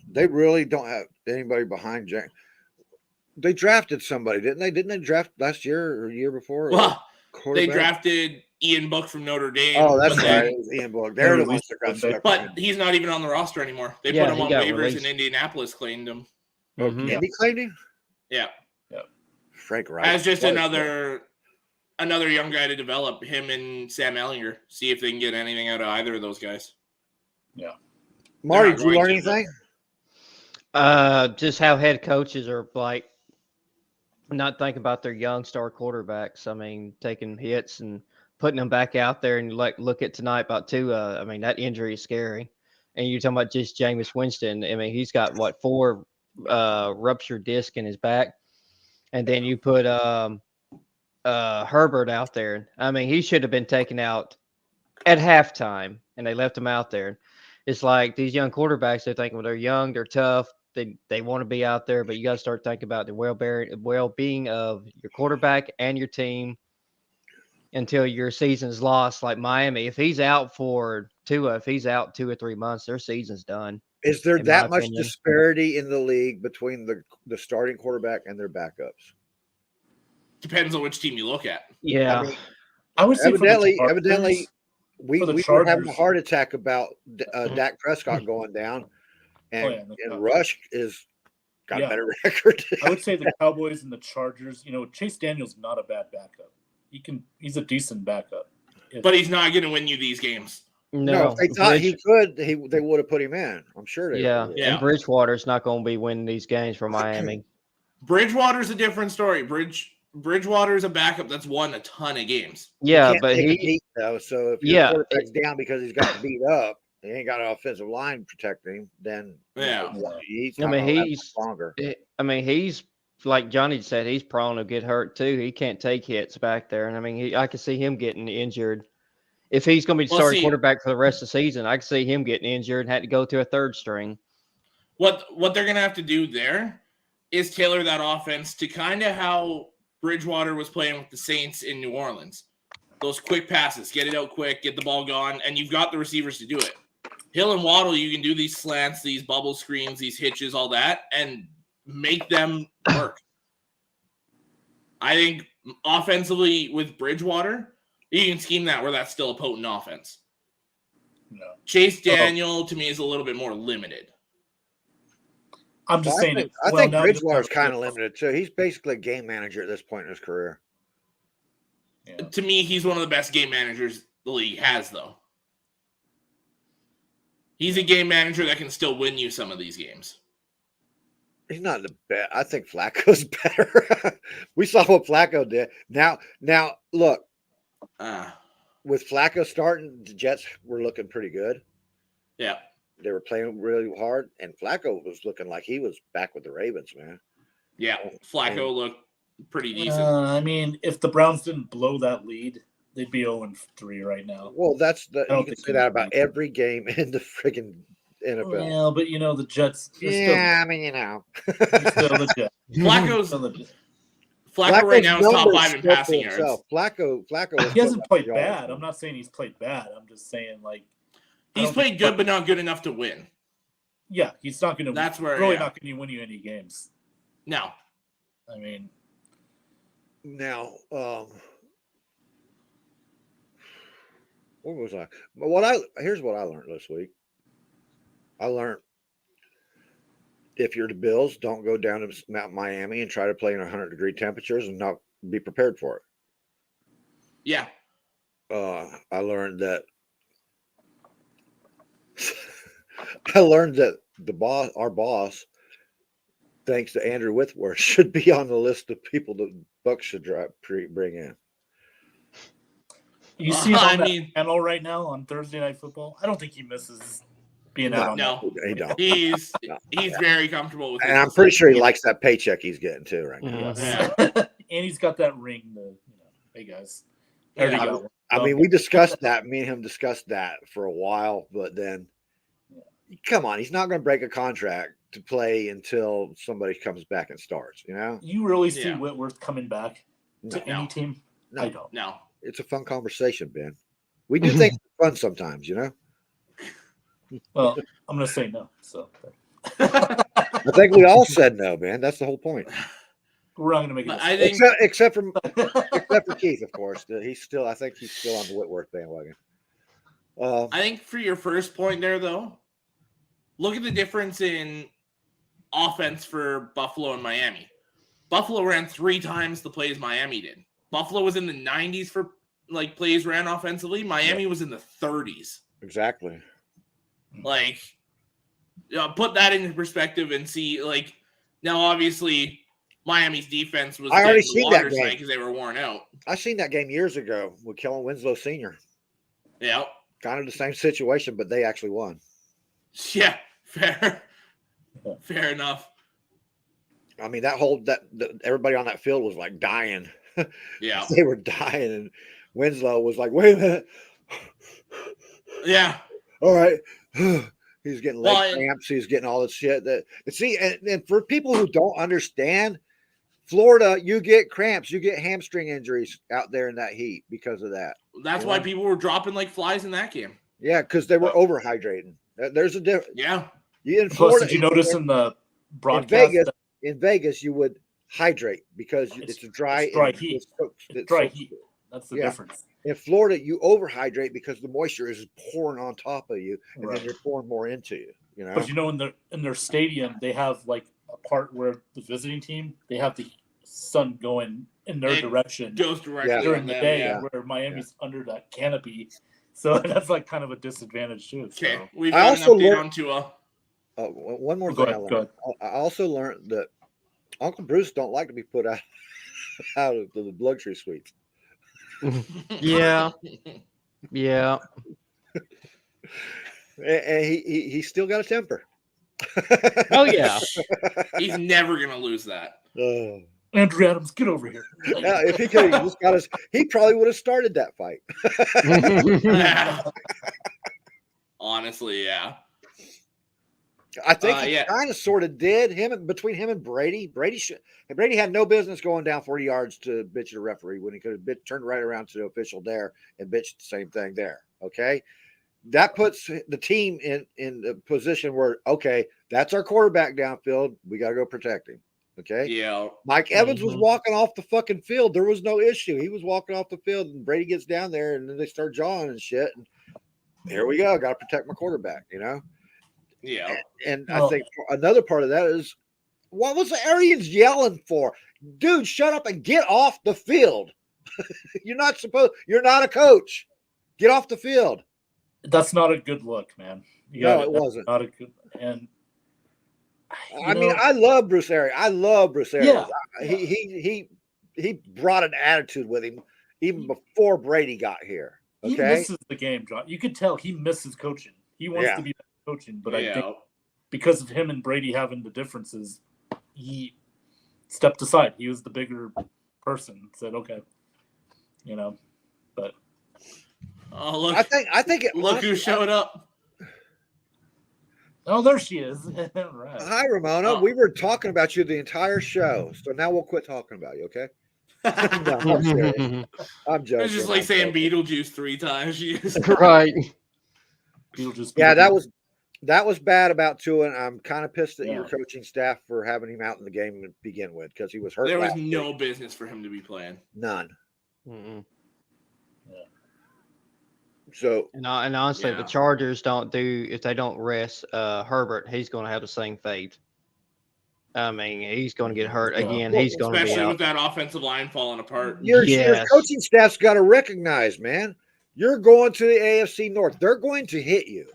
They really don't have anybody behind James. They drafted somebody, didn't they? Didn't they draft last year or year before? Well, they Quarterback? drafted Ian Book from Notre Dame. Oh, that's but right. then- It was Ian Book. They're the ones that got stuck. But he's not even on the roster anymore. They Yeah, put him he on got waivers, released. and Indianapolis claimed him. Mhm. Andy claimed him? Yeah, Frank Wright. as just another young guy to develop. Him and Sam Ellinger. See if they can get anything out of either of those guys. Marty, not did you going learn to, anything? Just how head coaches are like not thinking about their young star quarterbacks. I mean, taking hits and putting them back out there, and like look at tonight about Tua. I mean, that injury is scary. And you're talking about just Jameis Winston. I mean, he's got 4 ruptured disc in his back, and then you put Herbert out there. I mean, he should have been taken out at halftime, and they left him out there. It's like these young quarterbacks, they're thinking, well, they're young, they're tough, they want to be out there, but you got to start thinking about the well-being of your quarterback and your team until your season's lost. Like Miami, if he's out for Tua, if he's out 2 or 3 months, their season's done. Is there in that my much opinion. disparity in the league between the starting quarterback and their backups? Depends on which team you look at. Yeah. I mean, I would say evidently, for the we were having a Chargers- heart attack about Dak Prescott going down, and Rush is got a better record. I would say the Cowboys and the Chargers. Chase Daniel's not a bad backup. He's a decent backup. But he's not going to win you these games. No, if they thought he could, they would have put him in. I'm sure they would. Yeah. And Bridgewater's not going to be winning these games for Miami. Bridgewater's a different story. Bridgewater is a backup that's won a ton of games. Yeah, Can't but take a he beat, though. So if your quarterback's down because he's got beat up, he ain't got an offensive line protecting him, then he's longer. I mean, he's like Johnny said, he's prone to get hurt too. He can't take hits back there, and I mean, I can see him getting injured. If he's going to be starting quarterback for the rest of the season, I can see him getting injured and had to go to a third string. What they're going to have to do there is tailor that offense to kind of how Bridgewater was playing with the Saints in New Orleans. Those quick passes, get it out quick, get the ball gone, and you've got the receivers to do it. Hill and Waddle, you can do these slants, these bubble screens, these hitches, all that, and make them work. I think offensively with Bridgewater, you can scheme that where that's still a potent offense. No. Chase Daniel, to me, is a little bit more limited. I'm just saying. I think Bridgewater's kind of limited too. He's basically a game manager at this point in his career. Yeah. To me, he's one of the best game managers the league has, though. He's a game manager that can still win you some of these games. He's not the best. I think Flacco's better. We saw what Flacco did. Now, look. With Flacco starting, the Jets were looking pretty good. Yeah. They were playing really hard, and Flacco was looking like he was back with the Ravens, man. Yeah, Flacco looked pretty decent. I mean, if the Browns didn't blow that lead, they'd be 0-3 right now. Well, you can say that about every game in the friggin' NFL. Well, but the Jets. I mean, still the Jets. Flacco right now is top 5 in passing yards. Flacco. He hasn't played bad. I'm not saying he's played bad. I'm just saying he's played good, but not good enough to win. Yeah, he's not going to. That's where not going to win you any games. No. I mean, now, what was I? Here's what I learned this week. I learned if you're the Bills, don't go down to Mount Miami and try to play in 100-degree temperatures and not be prepared for it. Yeah. I learned that. Our boss, thanks to Andrew Whitworth, should be on the list of people that Bucs should bring in. You see him on that panel right now on Thursday Night Football? I don't think he misses being out on that. He don't. He's very comfortable with it. And I'm pretty sure he likes that paycheck he's getting too right now. And he's got that ring to, hey guys. I mean, we discussed that. Me and him discussed that for a while, but then come on, he's not going to break a contract to play until somebody comes back and starts, You really see Whitworth coming back to any team? No. I don't. No. It's a fun conversation, Ben. We do things fun sometimes, Well, I'm going to say no. So I think we all said no, man. That's the whole point. We're not going to make it. But I think except for Keith, of course. I think he's still on the Whitworth bandwagon. I think for your first point there, though, look at the difference in offense for Buffalo and Miami. Buffalo ran 3 times the plays Miami did. Buffalo was in the 90s for like plays ran offensively. Miami was in the 30s. Exactly. Like, put that into perspective and see. Like, now obviously Miami's defense was I already getting seen the that water game because they were worn out. I seen that game years ago with Kellen Winslow Sr. Yeah. Kind of the same situation, but they actually won. Yeah. Fair. Fair enough. I mean, everybody on that field was like dying. Yeah. They were dying, and Winslow was like, "Wait a minute." Yeah. All right. He's getting leg cramps. He's getting all this shit. And for people who don't understand, Florida, you get cramps, you get hamstring injuries out there in that heat because of that. That's why people were dropping like flies in that game. Yeah, because they were overhydrating. There's a difference. Yeah. In Florida, did you notice in the broadcast in Vegas, you would hydrate because it's a dry heat. It's dry heat. That's the difference. In Florida, you overhydrate because the moisture is pouring on top of you, and then you're pouring more into you. You know, but in their stadium, they have like a part where the visiting team they have the sun going in their direction, goes directly during the day, where Miami's under that canopy. So that's like kind of a disadvantage too. Okay, so. we've got an update on Tua. One more thing I learned. I also learned that Uncle Bruce don't like to be put out of the luxury suites. Yeah. And he still got a temper. Oh yeah. He's never gonna lose that. Andrew Adams, get over here. Yeah, if he could have just got us, he probably would have started that fight. Honestly, yeah. I think he kind of sort of did. Between him and Brady. Brady had no business going down 40 yards to bitch at a referee when he could have turned right around to the official there and bitched the same thing there. Okay. That puts the team in the position where, okay, that's our quarterback downfield. We got to go protect him. Okay. Yeah. Mike Evans was walking off the fucking field. There was no issue. He was walking off the field, and Brady gets down there, and then they start jawing and shit. And here we go. Got to protect my quarterback, you know? Yeah. And I think another part of that is, what was the Arians yelling for? Dude, shut up and get off the field. You're not a coach. Get off the field. That's not a good look, man. It wasn't. Not a good. And I mean, I love Bruce Arians. Yeah. He brought an attitude with him even before Brady got here. Okay? He misses the game, John. You could tell he misses coaching. He wants to be coaching, but I think because of him and Brady having the differences, he stepped aside. He was the bigger person. Said, "Okay, you know." But look! I think look who showed up. Oh, there she is. Right. Hi, Ramona. We were talking about you the entire show, so now we'll quit talking about you, okay? No, I'm serious. I'm joking. It's just like saying Beetlejuice 3 times. Right. Beetlejuice. Yeah, that was bad about Tua, and I'm kind of pissed at your coaching staff for having him out in the game to begin with because he was hurt. There was no business for him to be playing. None. Mm-mm. So and honestly, if the Chargers if they don't rest Herbert, he's going to have the same fate. I mean, he's going to get hurt again. He's going to be out. Especially with that offensive line falling apart. Your coaching staff's got to recognize, man. You're going to the AFC North. They're going to hit you.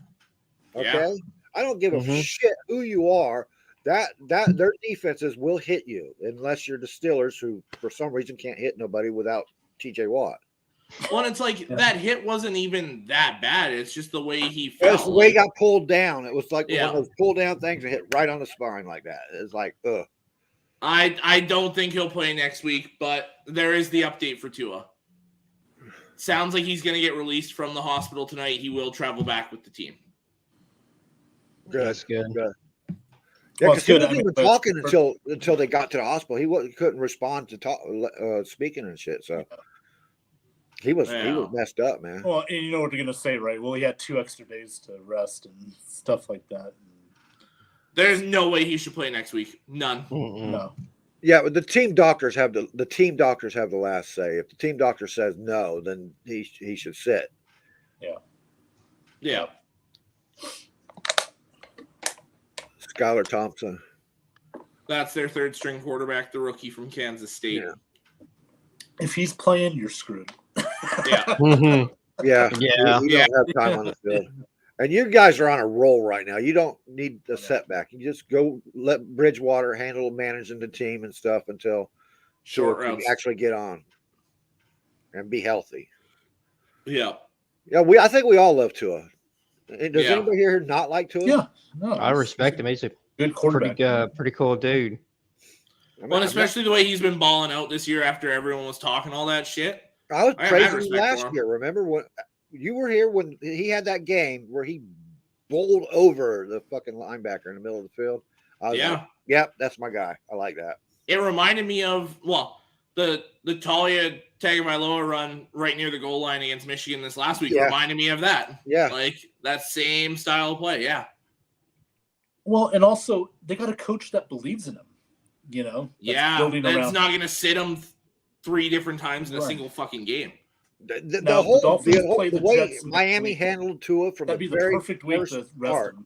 Okay, Yeah. I don't give a shit who you are. That their defenses will hit you unless you're the Steelers, who for some reason can't hit nobody without TJ Watt. Well, it's like that hit wasn't even that bad. It's just the way he fell. It's the way he got pulled down. It was like one of those pull down things that hit right on the spine like that. It's like, ugh. I don't think he'll play next week, but there is the update for Tua. Sounds like he's going to get released from the hospital tonight. He will travel back with the team. Good. That's good. Yeah, because he wasn't even talking until they got to the hospital. He couldn't respond to speaking and shit. So he was messed up, man. Well, and you know what they're gonna say, right? Well, he had 2 extra days to rest and stuff like that. There's no way he should play next week. None. No. Yeah, but the team doctors have the last say. If the team doctor says no, then he should sit. Yeah. Skylar Thompson. That's their third string quarterback, the rookie from Kansas State. Yeah. If he's playing, you're screwed. Yeah. Mhm. Yeah, Yeah. you don't have time on the field, and you guys are on a roll right now. You don't need a setback. You just go let Bridgewater handle managing the team and stuff until Short Tua can routes. actually get on and be healthy. Yeah. Yeah, I think we all love Tua. Does Yeah. anybody here not like Tua? Yeah, no, I respect him. He's a good quarterback. pretty cool dude. Well, and especially the way he's been balling out this year after everyone was talking all that shit. I was I have praising him respect last for him. year. Remember when you were here when he had that game where he bowled over the fucking linebacker in the middle of the field? I was Yeah. like, yep, that's my guy. I like that. It reminded me of, the Talia Tagovailoa run right near the goal line against Michigan this last week Yeah. reminded me of that. Yeah. Like that same style of play. Yeah. Well, and also they got a coach that believes in him. You know, Yeah. building That's around. not going to sit him 3 different times in a Right. single fucking game. The Now, the Dolphins play the way Jets next Miami week. handled Tua from That'd the be the very perfect week first to rest start him.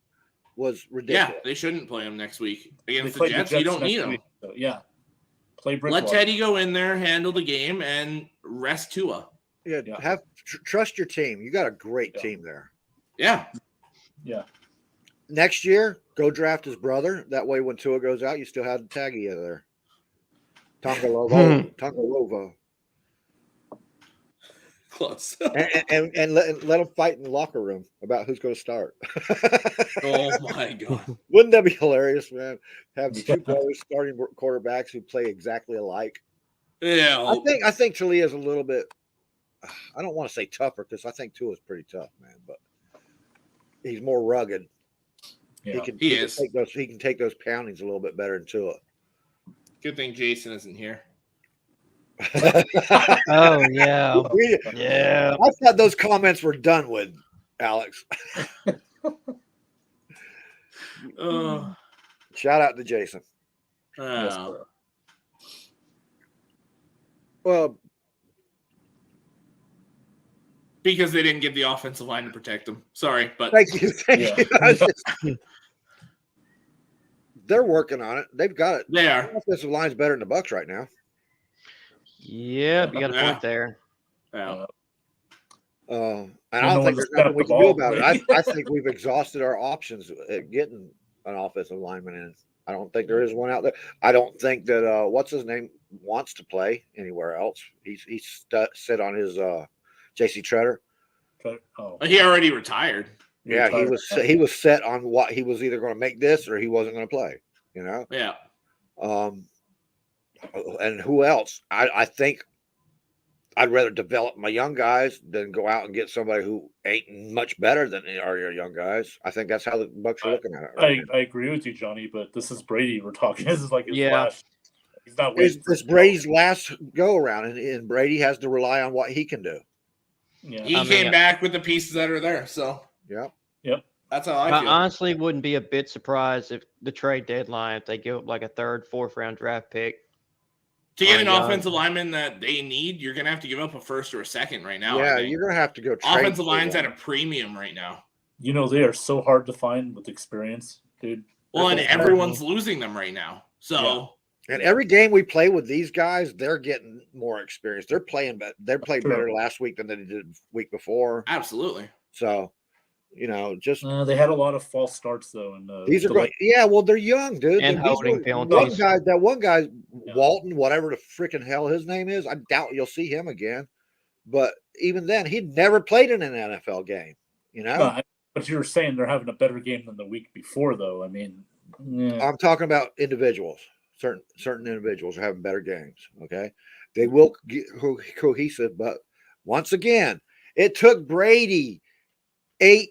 was Yeah, ridiculous. they shouldn't play him next week They against the play Jets. You don't next need him. week, so, yeah, play Let Bridgewater. Teddy go in there, handle the game, and rest Tua. Yeah, Yeah. trust your team. You got a great Yeah. team there. Yeah. Yeah, Next year, go draft his brother. That way, when Tua goes out, you still have Taggy there. Tongalova. Close. and let them fight in the locker room about who's going to start. Oh my god. Wouldn't that be hilarious, man? Have two brothers starting quarterbacks who play exactly alike. Yeah. I think Talia's a little bit. I don't want to say tougher because I think Tua's pretty tough, man. But he's more rugged. yeah. He is. He can take those poundings a little bit better than Tua. Good thing Jason isn't here. Oh yeah. Yeah. I thought those comments were done with, Alex. Shout out to Jason. Well, Because they didn't get the offensive line to protect him. Sorry, but thank you. Yeah. They're working on it. They've got it. they are. The offensive line's better than the Bucs right now. Yeah, you got a Yeah. point there. Yeah. And I No don't one think to there's step nothing we the can do ball, about right? it. I think we've exhausted our options at getting an offensive lineman in. I don't think there is one out there. I don't think that what's his name wants to play anywhere else. He's set on his JC Treader. Oh, He already retired. Yeah, he was set on what he was either going to make this or he wasn't going to play. You know. Yeah. And who else? I think I'd rather develop my young guys than go out and get somebody who ain't much better than are your young guys. I think that's how the Bucs are looking at it. Right I agree with you, Johnny, but this is Brady we're talking. This is like his Yeah. last. He's not now. waiting. It's Brady's last go around, and Brady has to rely on what he can do. Yeah. He came back with the pieces that are there. So Yeah. Yep. that's how I I feel. honestly wouldn't be a bit surprised if the trade deadline, if they give up like a 3rd, 4th round draft pick. To get an young. offensive lineman that they need, you're going to have to give up a 1st or a 2nd right now. I Yeah, think. you're gonna have to go trade Offensive for line's one. at a premium right now. You know they are so hard to find with experience, dude. Well, and They're- everyone's losing them right now. So And every game we play with these guys, they're getting more experience. They're playing better. They played Sure. better last week than they did the week before. absolutely. So, just They had a lot of false starts though, and these are great. Yeah, well, they're young, dude. And These holding are- penalties. That one guy, Yeah. Walton, whatever the freaking hell his name is, I doubt you'll see him again. But even then, he'd never played in an NFL game. You know, But you were saying they're having a better game than the week before, though. I mean, yeah. I'm talking about individuals. Certain individuals are having better games. Okay, they will get cohesive, but once again, it took Brady 8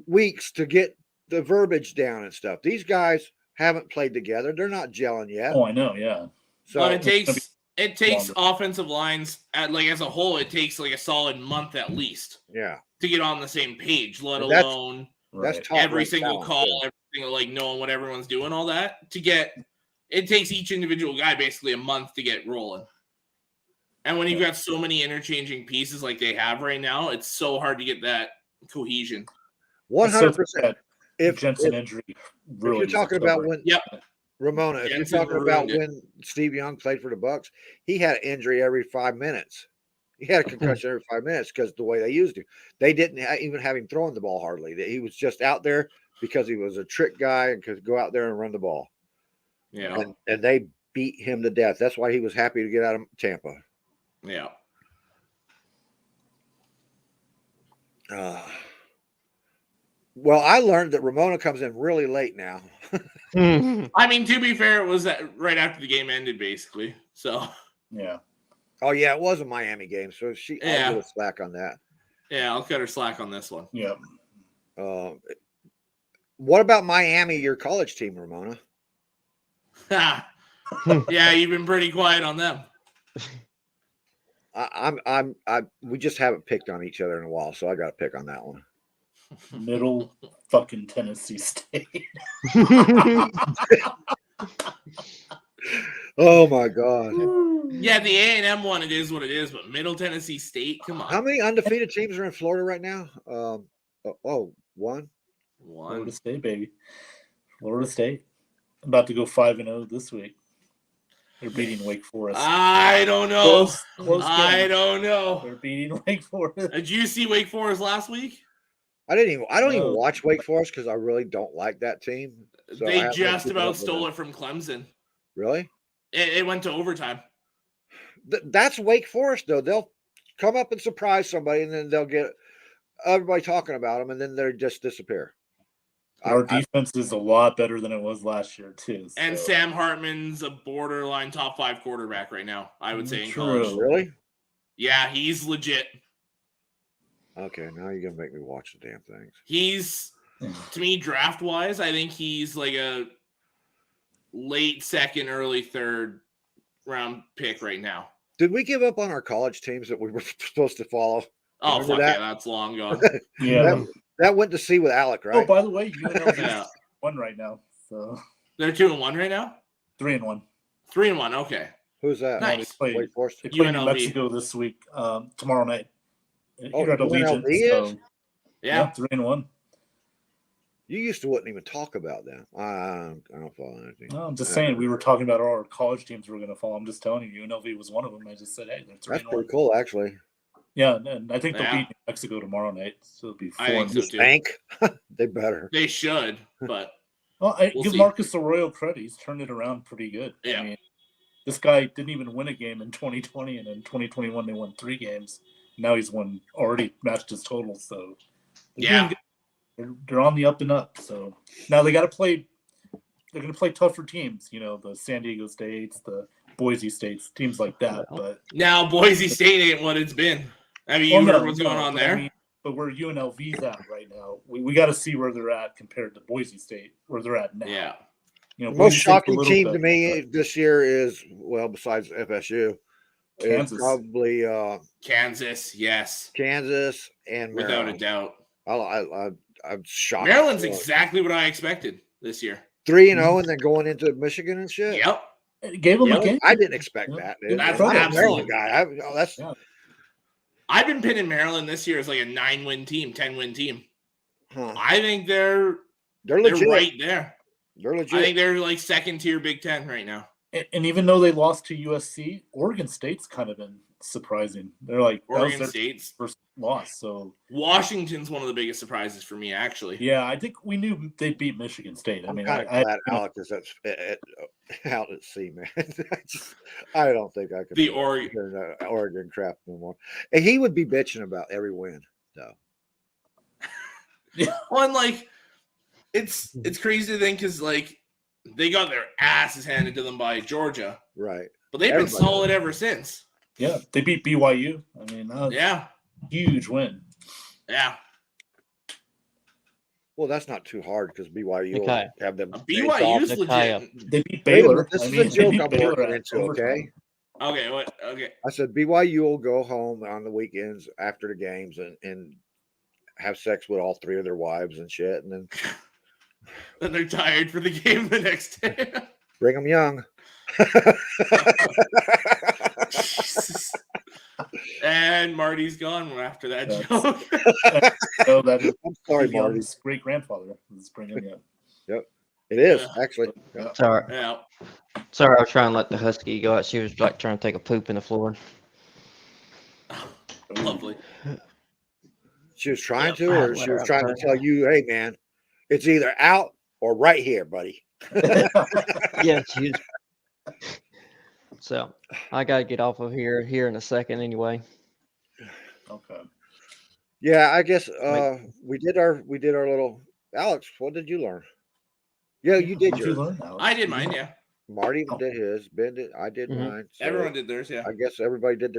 weeks to get the verbiage down and stuff. These guys haven't played together; they're not gelling yet. Oh, I know, yeah. So Well, it takes longer. offensive lines as a whole. It takes like a solid month at least yeah, to get on the same page. Let That's- alone that's Right. top every rank single talent, call, yeah. every single knowing what everyone's doing, all that to get it takes each individual guy basically a month to get rolling. And when you've got so many interchanging pieces like they have right now, it's so hard to get that cohesion. 100%. If Jensen injury really you're talking about when Ramona, if Jensen you're talking about ruined it. when Steve Young played for the Bucs, he had an injury every 5 minutes. He had a concussion every 5 minutes because the way they used him. They didn't even have him throwing the ball hardly. He was just out there because he was a trick guy and could go out there and run the ball. Yeah. And they beat him to death. That's why he was happy to get out of Tampa. Yeah. Well, I learned that Ramona comes in really late now. I mean, to be fair, it was right after the game ended, basically. So. Yeah. Oh yeah, it was a Miami game, so I'll give a slack on that. Yeah, I'll cut her slack on this one. Yeah. What about Miami, your college team, Ramona? Yeah, you've been pretty quiet on them. We just haven't picked on each other in a while, so I got to pick on that one. Middle fucking Tennessee State. Oh my God. Yeah, the A&M one, it is what it is, but Middle Tennessee State, come on. How many undefeated teams are in Florida right now? One. Florida State, baby. Florida State. About to go 5-0 this week. They're beating Wake Forest. I don't know. Close I game. don't know. They're beating Wake Forest. Did you see Wake Forest last week? I don't even watch Wake Forest because I really don't like that team. So they just about stole it from Clemson. Really? It went to overtime. That's Wake Forest, though. They'll come up and surprise somebody, and then they'll get everybody talking about them, and then they just disappear. Our defense is a lot better than it was last year, too. So. And Sam Hartman's a borderline top 5 quarterback right now, I would say, in college. Really? Yeah, he's legit. Okay, now you're going to make me watch the damn things. He's, to me, draft-wise, I think he's like a late second, early third round pick right now. Did we give up on our college teams that we were supposed to follow? Oh, fuck yeah, that's long gone. Yeah. That went to sea with Alec, right? Oh, by the way, UNLV is 1 right now. So they're 2-1 right now? 3-1. 3-1, okay. Who's that? Nice. Wake Forest. They play UNLV. New Mexico this week, tomorrow night. Oh, at Allegiant. UNLV So, Yeah. 3-1. You used to wouldn't even talk about them. I don't follow anything. No, I'm just saying we were talking about our college teams we were going to follow. I'm just telling you, UNLV was one of them. I just said, hey, they're 3-1. That's pretty cool, actually. Yeah, and I think they'll beat New Mexico tomorrow night. So it'll be 4. I think so too. Bank? They better. They should, but well, I we'll give see. Marcus Arroyo credit. He's turned it around pretty good. Yeah. I mean, this guy didn't even win a game in 2020, and in 2021 they won 3 games. Now he's already matched his total. So yeah, they're on the up and up. So now they got to play. They're going to play tougher teams. The San Diego States, the Boise States, teams like that. But now Boise State ain't what it's been. I mean, you heard what's going on there. I mean, but where UNLV's at right now, we got to see where they're at compared to Boise State, where they're at now. Yeah. The most shocking team to me this year is, well, besides FSU, Kansas. is probably Kansas, yes. Kansas and Maryland. Without a doubt. I'm shocked. Maryland's exactly what I expected this year. 3-0 and then going into Michigan and shit. Yep. It gave them a game. I didn't expect that, dude. That's I'm a absolutely Maryland guy. I've been pinning Maryland this year as like a 9-win team, 10-win team. Huh. I think they're legit. right there. They're legit. I think they're like second tier Big Ten right now. And even though they lost to USC, Oregon State's kind of been surprising. They're like Oregon State's first loss. So Washington's one of the biggest surprises for me, actually. Yeah, I think we knew they'd beat Michigan State. I'm kind of glad Alec is out at sea, man. I don't think I could. The Oregon crap no more. And he would be bitching about every win, though. Yeah. Well, like it's crazy to think because like they got their asses handed to them by Georgia, right? But they've been solid ever since. Yeah, they beat BYU. I mean, huge win. Yeah. Well, that's not too hard because BYU will have them. BYU's legit. They beat Baylor. This is a joke I'm working into, okay? Okay, what? Okay. I said BYU will go home on the weekends after the games and have sex with all 3 of their wives and shit, and then they're tired for the game the next day. Bring them young. Jesus. And Marty's gone after that That's- joke. So that is I'm sorry, Marty. Young's great grandfather. Let's bring him in. It is Yeah. actually. Yeah. Sorry, Yeah. sorry, I was trying to let the husky go out. She was like trying to take a poop in the floor. Lovely. She was trying Yep. to, I or haven't she let her was out trying to first. tell you, "Hey, man, it's either out or right here, buddy." Yeah, she was. So I gotta get off of here in a second anyway. Okay. Yeah, I guess Wait. we did our little. Alex, what did you learn? Yeah, you did What did you yours. learn, Alex? I did mine, yeah. Marty Oh. did his. Ben did. I did Mhm. mine. So Everyone did theirs, yeah. I guess everybody did their.